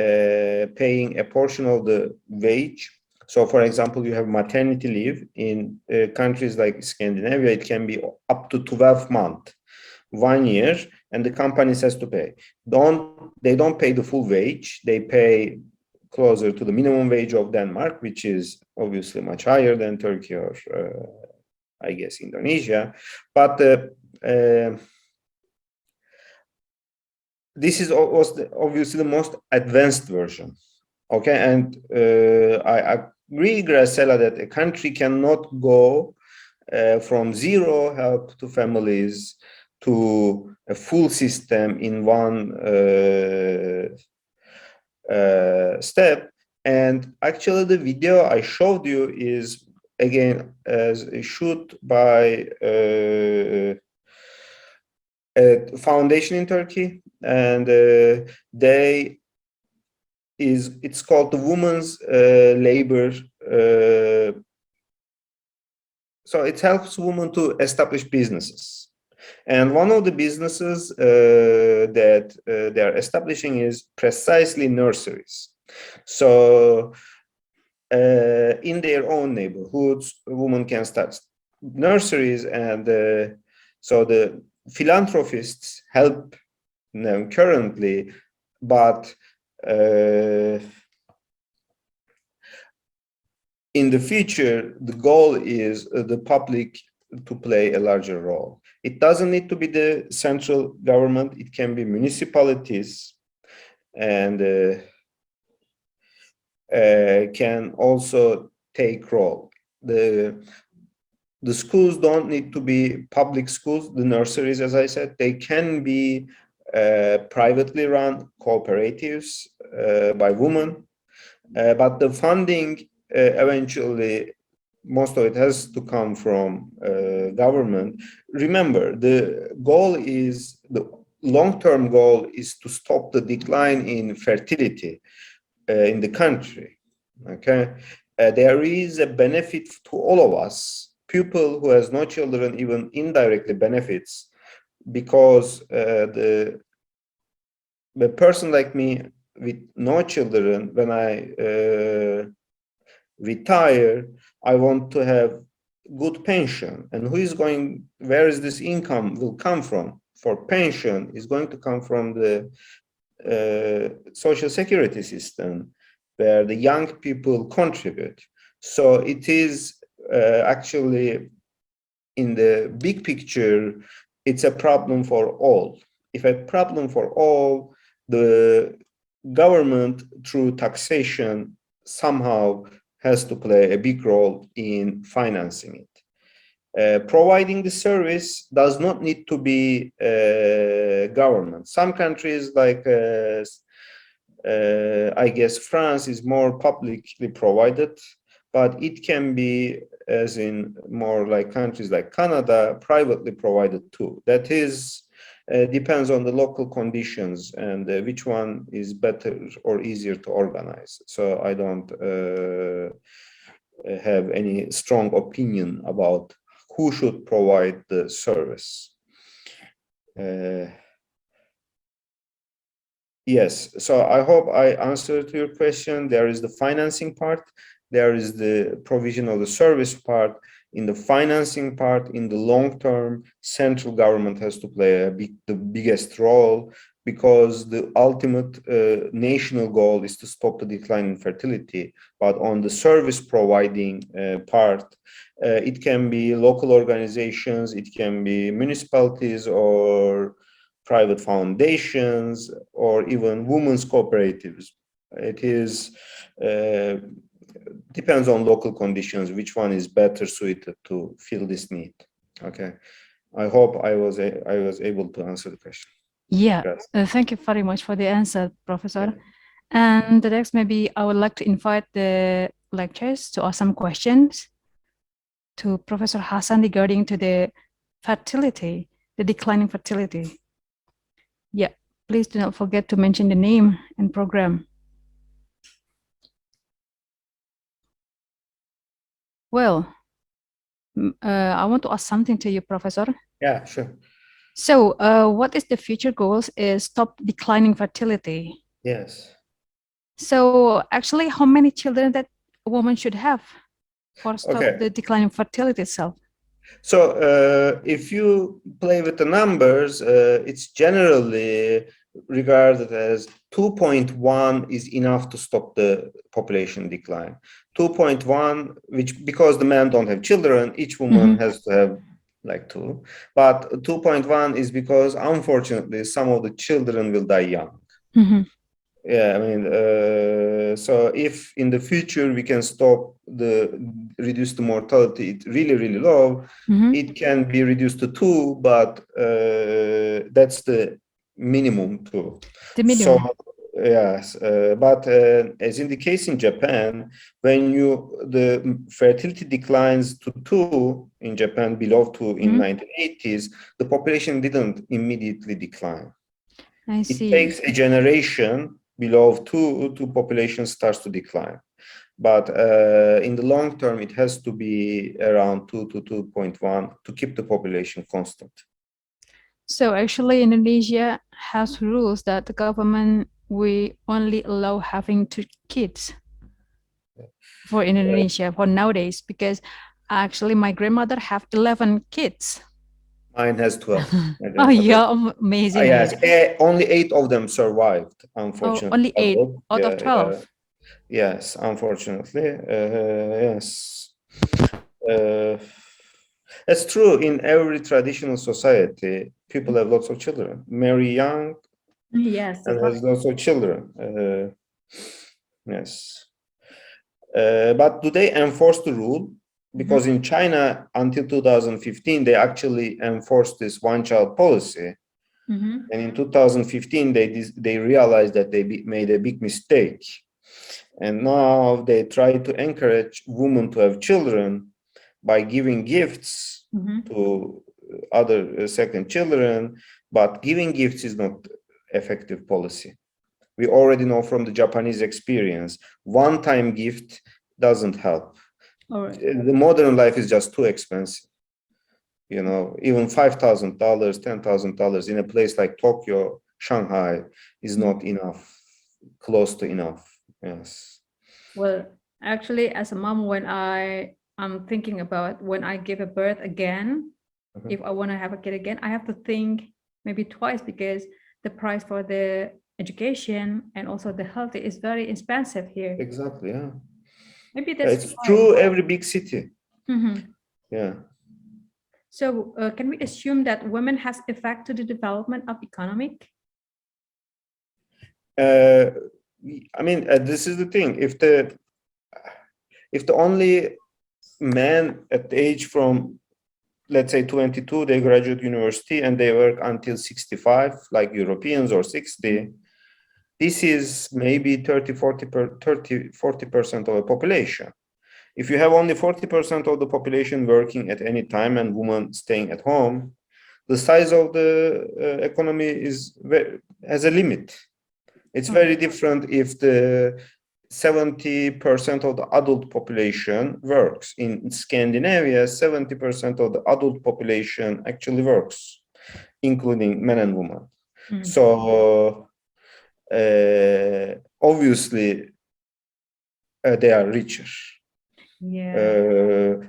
S2: paying a portion of the wage. So, for example, you have maternity leave in countries like Scandinavia, it can be up to 12 months, 1 year, and the companies has to pay. They don't pay the full wage. They pay closer to the minimum wage of Denmark, which is obviously much higher than Turkey or I guess Indonesia. But this is obviously the most advanced version. Okay, and I agree, Graciela, that a country cannot go from zero help to families to a full system in one step. And actually, the video I showed you is again as a shoot by a foundation in Turkey, and it's called the Women's Labor. So it helps women to establish businesses. And one of the businesses that they are establishing is precisely nurseries. So in their own neighborhoods, women can start nurseries, and so the philanthropists help them currently, but in the future, the goal is the public to play a larger role. It doesn't need to be the central government. It can be municipalities, and can also take role. The schools don't need to be public schools. The nurseries, as I said, they can be privately run cooperatives by women, but the funding eventually, most of it has to come from government. Remember, the long-term goal is to stop the decline in fertility in the country. Okay, there is a benefit to all of us. People who has no children even indirectly benefits, because the person like me with no children, when I retire, I want to have good pension. And where is this income will come from? For pension is going to come from the social security system, where the young people contribute. So it is actually, in the big picture, it's a problem for all. if a problem for all, the government through taxation somehow has to play a big role in financing it. Providing the service does not need to be government. Some countries like I guess France is more publicly provided, but it can be, as in more like countries like Canada, privately provided too. That is, depends on the local conditions and which one is better or easier to organize. So I don't have any strong opinion about who should provide the service. Yes, so I hope I answered your question. There is the financing part, there is the provision of the service part. In the financing part, in the long term, central government has to play the biggest role, because the ultimate national goal is to stop the decline in fertility. But on the service providing part, it can be local organizations, it can be municipalities or private foundations, or even women's cooperatives. It is depends on local conditions, which one is better suited to fill this need. Okay, I hope I was able to answer the question.
S1: Yeah,
S2: Yes.
S1: thank you very much for the answer, Professor.
S2: Yeah.
S1: And the next, maybe I would like to invite the lecturers to ask some questions to Professor Hasan regarding to the fertility, the declining fertility. Yeah, please do not forget to mention the name and program. Well, I want to ask something to you, Professor.
S2: Yeah, sure.
S1: So, what is the future goals is stop declining fertility?
S2: Yes.
S1: So, actually, how many children that a woman should have for stop
S2: Okay.
S1: the declining fertility itself?
S2: So if you play with the numbers, it's generally regarded as 2.1 is enough to stop the population decline. 2.1, which because the men don't have children, each woman has to have like 2. But 2.1 is because unfortunately some of the children will die young. Yeah, I mean, so if in the future we can reduce the mortality it really low, it can be reduced to 2, but that's the minimum too.
S1: The minimum.
S2: So yes, but as in the case in Japan, when the fertility declines to 2 in Japan, below 2 in 1980s, the population didn't immediately decline.
S1: I see.
S2: It takes a generation below 2 to population starts to decline. But in the long term, it has to be around 2 to 2.1 to keep the population constant.
S1: So actually, Indonesia has rules that the government we only allow having 2 kids for Indonesia for nowadays, because actually my grandmother have 11 kids.
S2: Mine has 12.
S1: Oh yeah, amazing.
S2: Yes, only 8 of them survived, unfortunately.
S1: Oh, only 8 out of 12.
S2: Yes, unfortunately. Yes. It's true in every traditional society. People have lots of children. Marry young.
S1: Yes,
S2: and has lots of children. Yes. But do they enforce the rule? Because in China, until 2015, they actually enforced this one-child policy. And in 2015, they realized that they made a big mistake. And now they try to encourage women to have children by giving gifts to other second children. But giving gifts is not effective policy. We already know from the Japanese experience, one-time gift doesn't help. The modern life is just too expensive. You know, even $5,000, $10,000 in a place like Tokyo, Shanghai is not enough, close to enough. Yes.
S1: Well, actually, as a mom, when I'm thinking about when I give a birth again, if I want to have a kid again, I have to think maybe twice, because the price for the education and also the health is very expensive here.
S2: Exactly. Yeah.
S1: Maybe that's
S2: it's true every big city. Yeah.
S1: So can we assume that women has effect to the development of economic?
S2: I mean, this is the thing. If the only men at the age from, let's say 22, they graduate university and they work until 65, like Europeans, or 60, this is maybe 40% of the population. If you have only 40% of the population working at any time and women staying at home, the size of the economy has a limit. It's very different if the 70% of the adult population works. In Scandinavia, 70% of the adult population actually works, including men and women. So obviously they are richer.
S1: Yeah.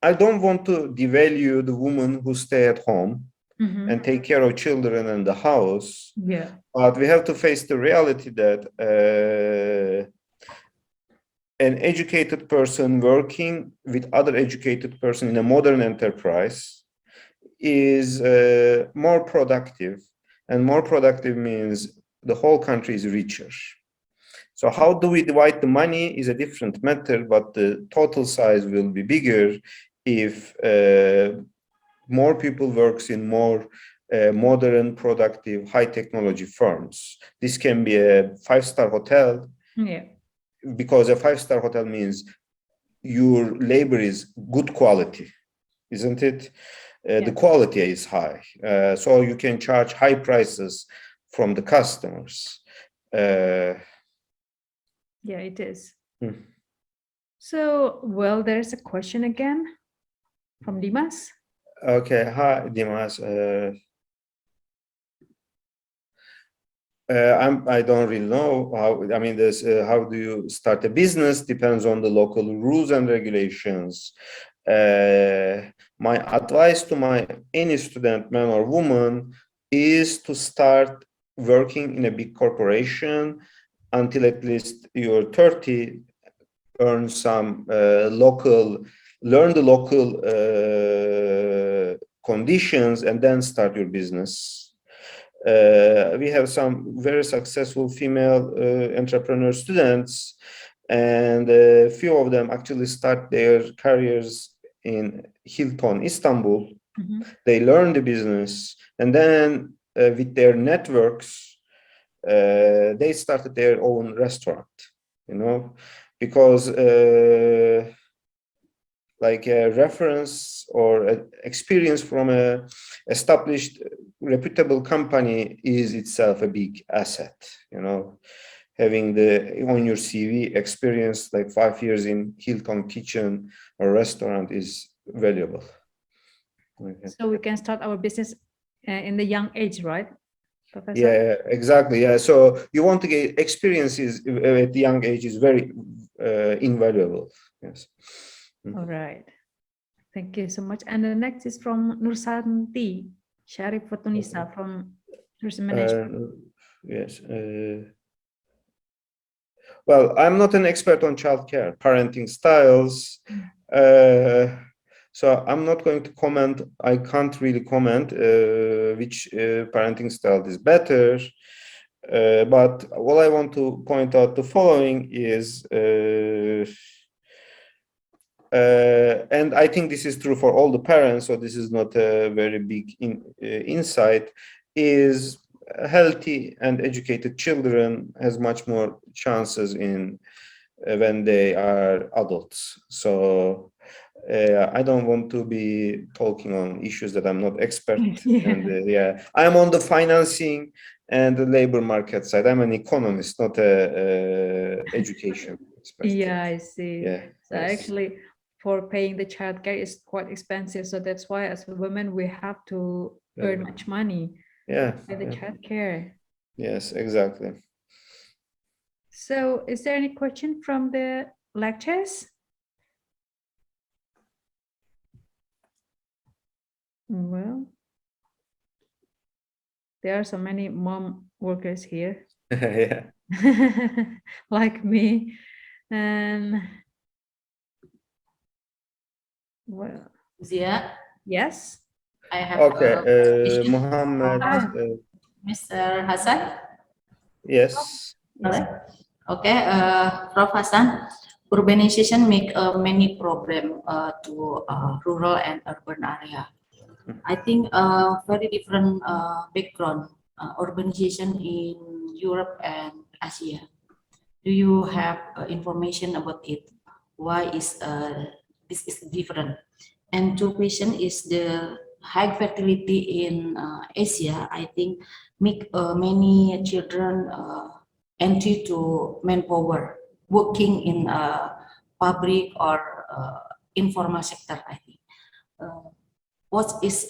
S2: I don't want to devalue the women who stay at home and take care of children and the house.
S1: Yeah.
S2: But we have to face the reality that an educated person working with other educated person in a modern enterprise is more productive, and more productive means the whole country is richer. So how do we divide the money is a different matter, but the total size will be bigger if more people works in more modern, productive, high technology firms. This can be a 5-star hotel.
S1: Yeah.
S2: Because a 5-star hotel means your labor is good quality, isn't it? The quality is high, so you can charge high prices from the customers.
S1: Yeah, it is. So, well, there's a question again from Dimas.
S2: Okay, hi, Dimas. I don't really know how. I mean, this how do you start a business depends on the local rules and regulations. My advice to any student, man or woman, is to start working in a big corporation until at least you're 30, earn some learn the local conditions, and then start your business. We have some very successful female entrepreneur students, and a few of them actually start their careers in Hilton, Istanbul. They learn the business, and then with their networks, they started their own restaurant, because like a reference or experience from a established, reputable company is itself a big asset. Having on your CV experience like 5 years in Hilton kitchen or restaurant is valuable. Okay.
S1: So we can start our business in the young age, right, Professor?
S2: Yeah, exactly. Yeah, so you want to get experiences at the young age is very invaluable. Yes.
S1: All right. Thank you so much. And the next is from Nursanti Sharif Fatunisa from Tourism Management.
S2: Yes. Well, I'm not an expert on childcare, parenting styles. So I'm not going to comment. I can't really comment which parenting style is better. But what I want to point out the following is, and I think this is true for all the parents, so this is not a very big insight, is healthy and educated children has much more chances in when they are adults. So I don't want to be talking on issues that I'm not expert. And I'm on the financing and the labor market side. I'm an economist, not a education expert.
S1: Yeah, I see.
S2: Yeah.
S1: So actually, for paying the childcare is quite expensive. So that's why as a woman, we have to earn much money.
S2: Yeah.
S1: For the childcare.
S2: Yes, exactly.
S1: So is there any question from the lectures? Well, there are so many mom workers here.
S2: Yeah.
S1: Like me. And well,
S3: Zia, Yes, I have
S2: Okay,
S3: question
S2: Mohammed,
S3: from Mr. Hassan.
S2: yes.
S3: All right. Okay, Prof. Hassan, urbanization make many problem to rural and urban area. I think very different background urbanization in Europe and Asia. Do you have information about it? Why is this is different? And two question is the high fertility in Asia. I think make many children entry to manpower working in public or informal sector. I think. What is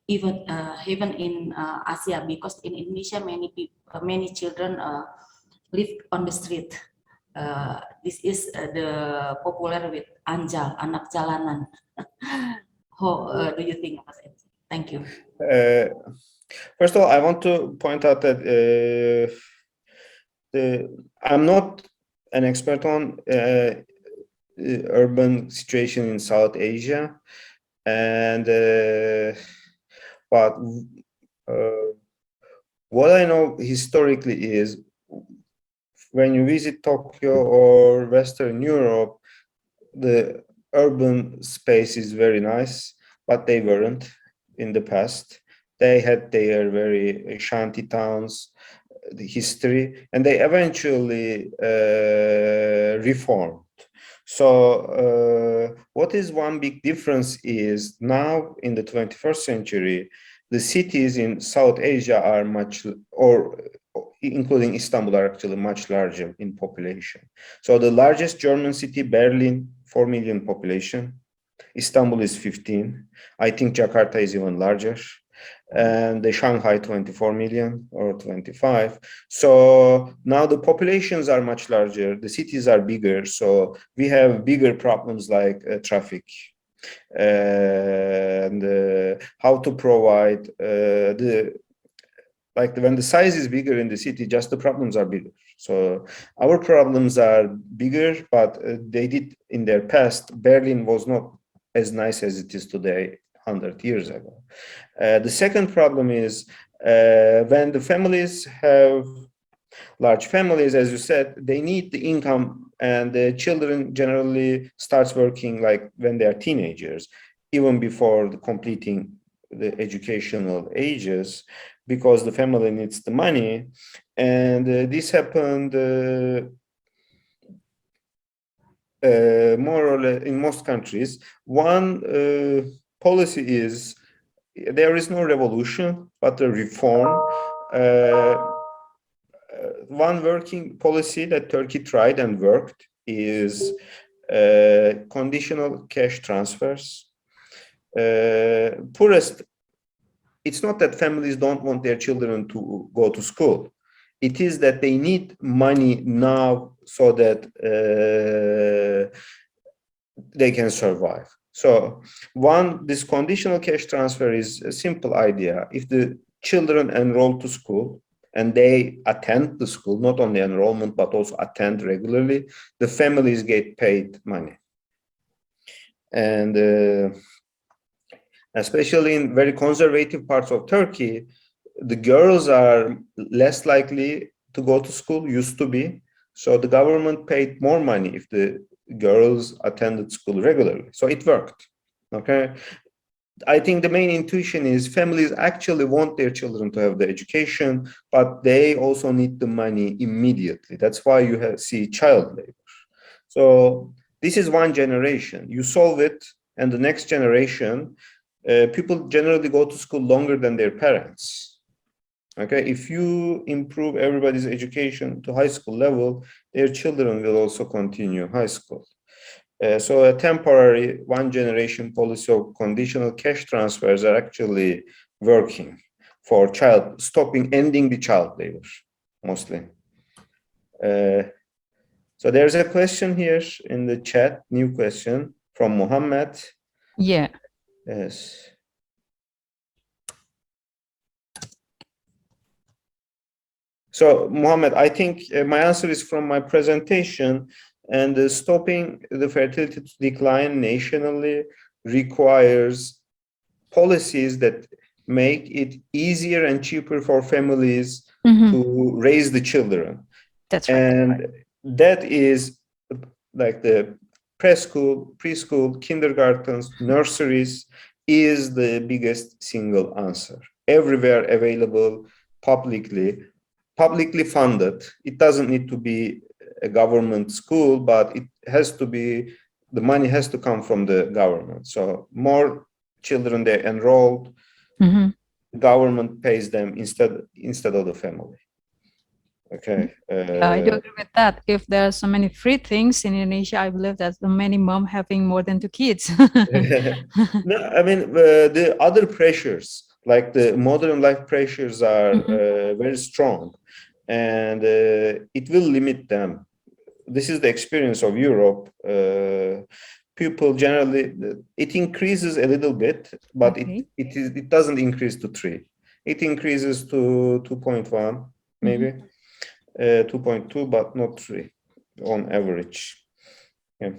S3: even in Asia, because in Indonesia many children live on the street. This is the popular with anjal, anak jalanan. How do you think about it? Thank you.
S2: First of all, I want to point out that I'm not an expert on urban situation in South Asia, and but what I know historically is when you visit Tokyo or Western Europe, the urban space is very nice, but they weren't in the past. They had their very shanty towns, the history, and they eventually reformed. So what is one big difference is now in the 21st century, the cities in South Asia are much, or including Istanbul, are actually much larger in population. So the largest German city, Berlin, 4 million population. Istanbul is 15. I think Jakarta is even larger. And the Shanghai 24 million or 25. So now the populations are much larger, the cities are bigger, so we have bigger problems like traffic and how to provide when the size is bigger in the city, just the problems are bigger. So our problems are bigger, but they did in their past. Berlin was not as nice as it is today 100 years ago. The second problem is when the families have large families, as you said, they need the income, and the children generally starts working like when they are teenagers, even before completing the educational ages, because the family needs the money. And this happened more or less in most countries. One policy is there is no revolution, but a reform. One working policy that Turkey tried and worked is conditional cash transfers. Poorest, it's not that families don't want their children to go to school. It is that they need money now so that they can survive. So this conditional cash transfer is a simple idea. If the children enroll to school and they attend the school, not only enrollment, but also attend regularly, the families get paid money. And especially in very conservative parts of Turkey, the girls are less likely to go to school, used to be. So the government paid more money if the girls attended school regularly. So it worked, okay? I think the main intuition is families actually want their children to have the education, but they also need the money immediately. That's why you see child labor. So this is one generation. You solve it, and the next generation, people generally go to school longer than their parents. Okay, if you improve everybody's education to high school level, their children will also continue high school. So a temporary one generation policy of conditional cash transfers are actually working for ending the child labor, mostly. So there's a question here in the chat, new question from Mohammed.
S1: Yeah.
S2: Yes. So Mohammed, I think my answer is from my presentation, and stopping the fertility decline nationally requires policies that make it easier and cheaper for families to raise the children.
S1: That's right.
S2: And that is like the preschool, kindergartens, nurseries is the biggest single answer. Everywhere available, publicly funded. It doesn't need to be a government school, but it has to be, the money has to come from the government. So more children they enrolled, the government pays them instead of the family. Okay.
S1: Yeah, I do agree with that. If there are so many free things in Indonesia, I believe that the many mom having more than 2 kids.
S2: No, I mean, the other pressures, like the modern life pressures are very strong, and it will limit them. This is the experience of Europe. People generally, it increases a little bit, but it doesn't increase to 3. It increases to 2.1, maybe 2.2, but not 3 on average. Yeah.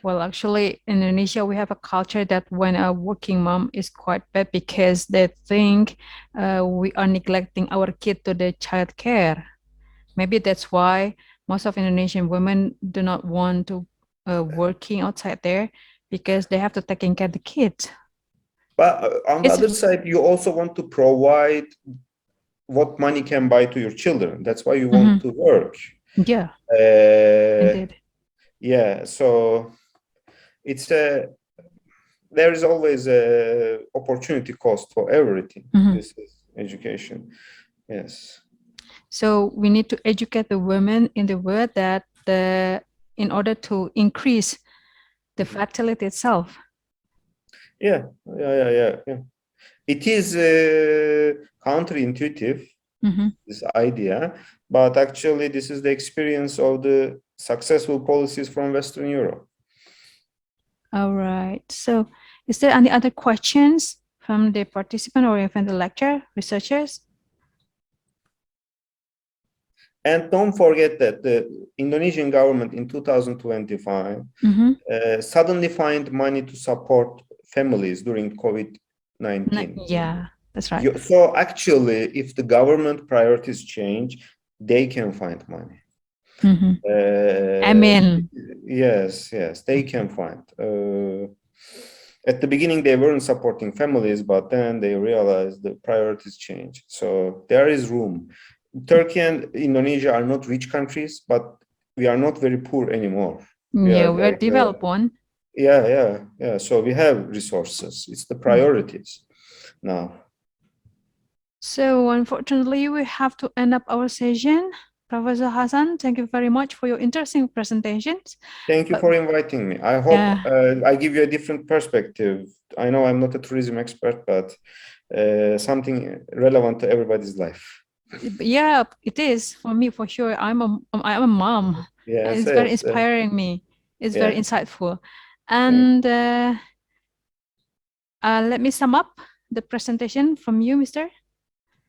S1: Well, actually, in Indonesia, we have a culture that when a working mom is quite bad because they think we are neglecting our kid to the child care. Maybe that's why most of Indonesian women do not want to working outside there because they have to take care of the kids.
S2: But on the other side, you also want to provide what money can buy to your children. That's why you want to work.
S1: Yeah. Indeed.
S2: Yeah. So it's there is always a opportunity cost for everything. This is education. Yes.
S1: So we need to educate the women in the world that in order to increase the fertility itself.
S2: Yeah. It is counterintuitive, this idea, but actually this is the experience of the successful policies from Western Europe.
S1: All right. So is there any other questions from the participant or even the lecture researchers?
S2: And don't forget that the Indonesian government in 2025 suddenly find money to support families during COVID-19.
S1: Yeah, that's right.
S2: So actually, if the government priorities change, they can find money.
S1: Amen.
S2: Yes, they can find. At the beginning, they weren't supporting families, but then they realized the priorities change. So there is room. Turkey and Indonesia are not rich countries, but we are not very poor anymore.
S1: Yeah, we are developed one.
S2: Yeah. So we have resources. It's the priorities now.
S1: So unfortunately, we have to end up our session. Professor Hasan, thank you very much for your interesting presentations.
S2: Thank you for inviting me. I hope I give you a different perspective. I know I'm not a tourism expert, but something relevant to everybody's life.
S1: Yeah, it is for me for sure. I'm a mom.
S2: Yes,
S1: it's very inspiring me. It's very insightful. And let me sum up the presentation from you, Mr.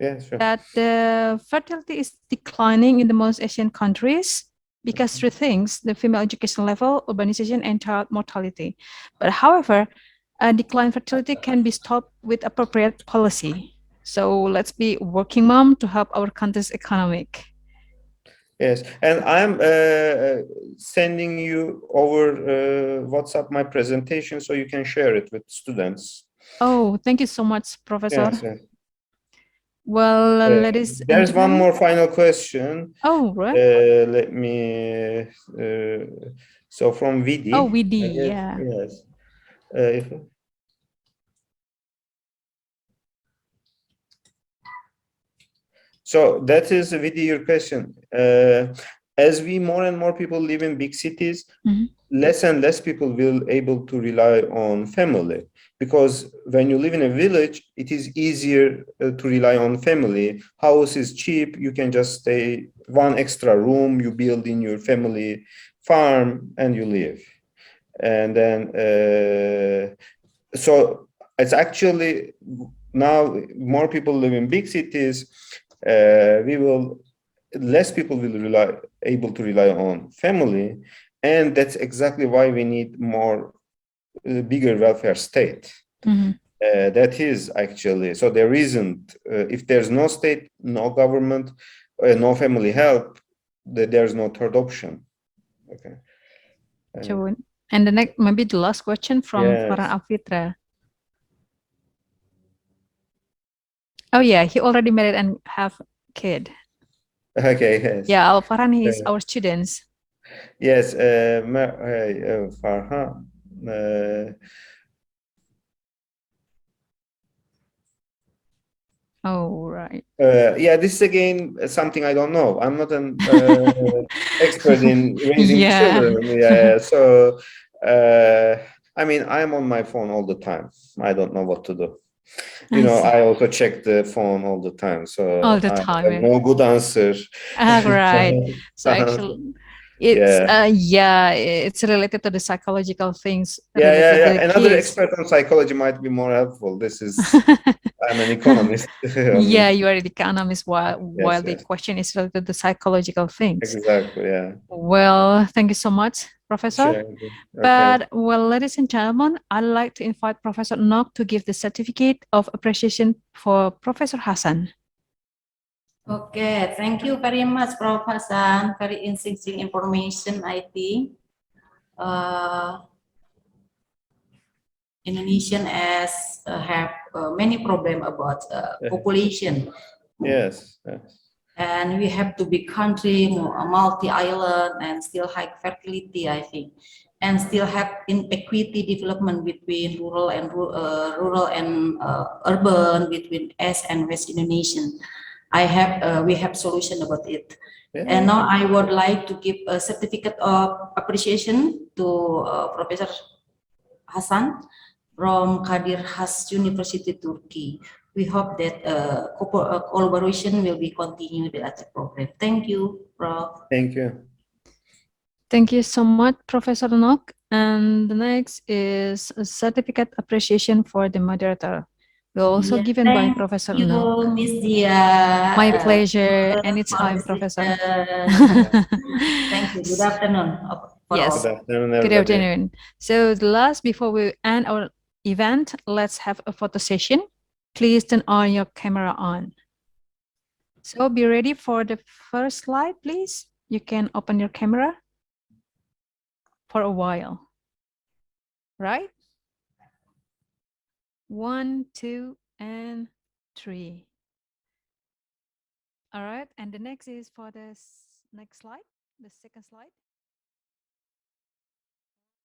S2: Yeah, sure.
S1: That the fertility is declining in the most Asian countries because 3 things: the female education level, urbanization, and child mortality. But however, a decline fertility can be stopped with appropriate policy. So let's be working mom to help our country's economic.
S2: Yes, and I'm sending you over WhatsApp my presentation so you can share it with students.
S1: Oh, thank you so much, Professor.
S2: Yes.
S1: Well, ladies and
S2: there's
S1: gentlemen.
S2: one more final question.
S1: Oh, right.
S2: Let me. So from VD.
S1: Oh, VD, yeah.
S2: Yes. So that is VD your question. As we more and more people live in big cities, less and less people will able to rely on family, because when you live in a village, it is easier to rely on family. House is cheap. You can just stay one extra room you build in your family farm and you live. And then, so it's actually now more people live in big cities. Less people will able to rely on family, and that's exactly why we need more bigger welfare state. That is actually, so there isn't, if there's no state, no government, no family help, there's no third option. Okay.
S1: So, and the next, maybe the last question from Farhan
S2: Yes.
S1: Alfitra. Oh yeah, he already married and have kid.
S2: Okay, yes.
S1: Yeah, Al Farhan is our students.
S2: Yes, Farhan.
S1: Oh, right.
S2: Yeah, this is again something I don't know. I'm not an expert in raising
S1: Yeah.
S2: children. Yeah, so I mean, I'm on my phone all the time. I don't know what to do. You know, I also check the phone all the time, so
S1: all the
S2: I
S1: time.
S2: have no good answer.
S1: Right. So actually, it's
S2: Yeah.
S1: it's related to the psychological things
S2: Yeah,
S1: related to the
S2: Another
S1: kids.
S2: expert on psychology might be more helpful. This is, I'm an economist.
S1: Yeah, you are the economist while
S2: Yes,
S1: the
S2: yes,
S1: question is related to psychological things.
S2: exactly. Yeah.
S1: Well, thank you so much, Professor.
S2: Sure. Okay.
S1: But, well, ladies and gentlemen, I'd like to invite Professor Nok to give the certificate of appreciation for Professor Hassan.
S3: Okay, thank you very much, Prof. Hassan. Very interesting information, I think. Indonesian as have many problem about population.
S2: Yes, yes.
S3: And we have to be country, multi-island, and still high fertility, I think, and still have inequity development between rural and urban, between East and West Indonesian. We have solution about it.
S2: Yeah.
S3: And now I would like to give a certificate of appreciation to Professor Hasan from Kadir Has University, Turkey. We hope that collaboration will be continued at the program. Thank you, Prof.
S2: Thank you.
S1: Thank you so much, Professor Nok. And the next is a certificate appreciation for the moderator. Will also given by Professor
S3: Thank
S1: Nok.
S3: you, Miss Dia.
S1: My pleasure. Anytime, Professor.
S3: Thank you. Good afternoon.
S1: Yes.
S2: Good afternoon,
S1: Good
S2: everybody.
S1: afternoon. So the last, before we end our event, let's have a photo session. Please turn on your camera on. So be ready for the first slide, please. You can open your camera for a while. Right? 1, 2, and 3. All right. And the next is for the next slide, the second slide.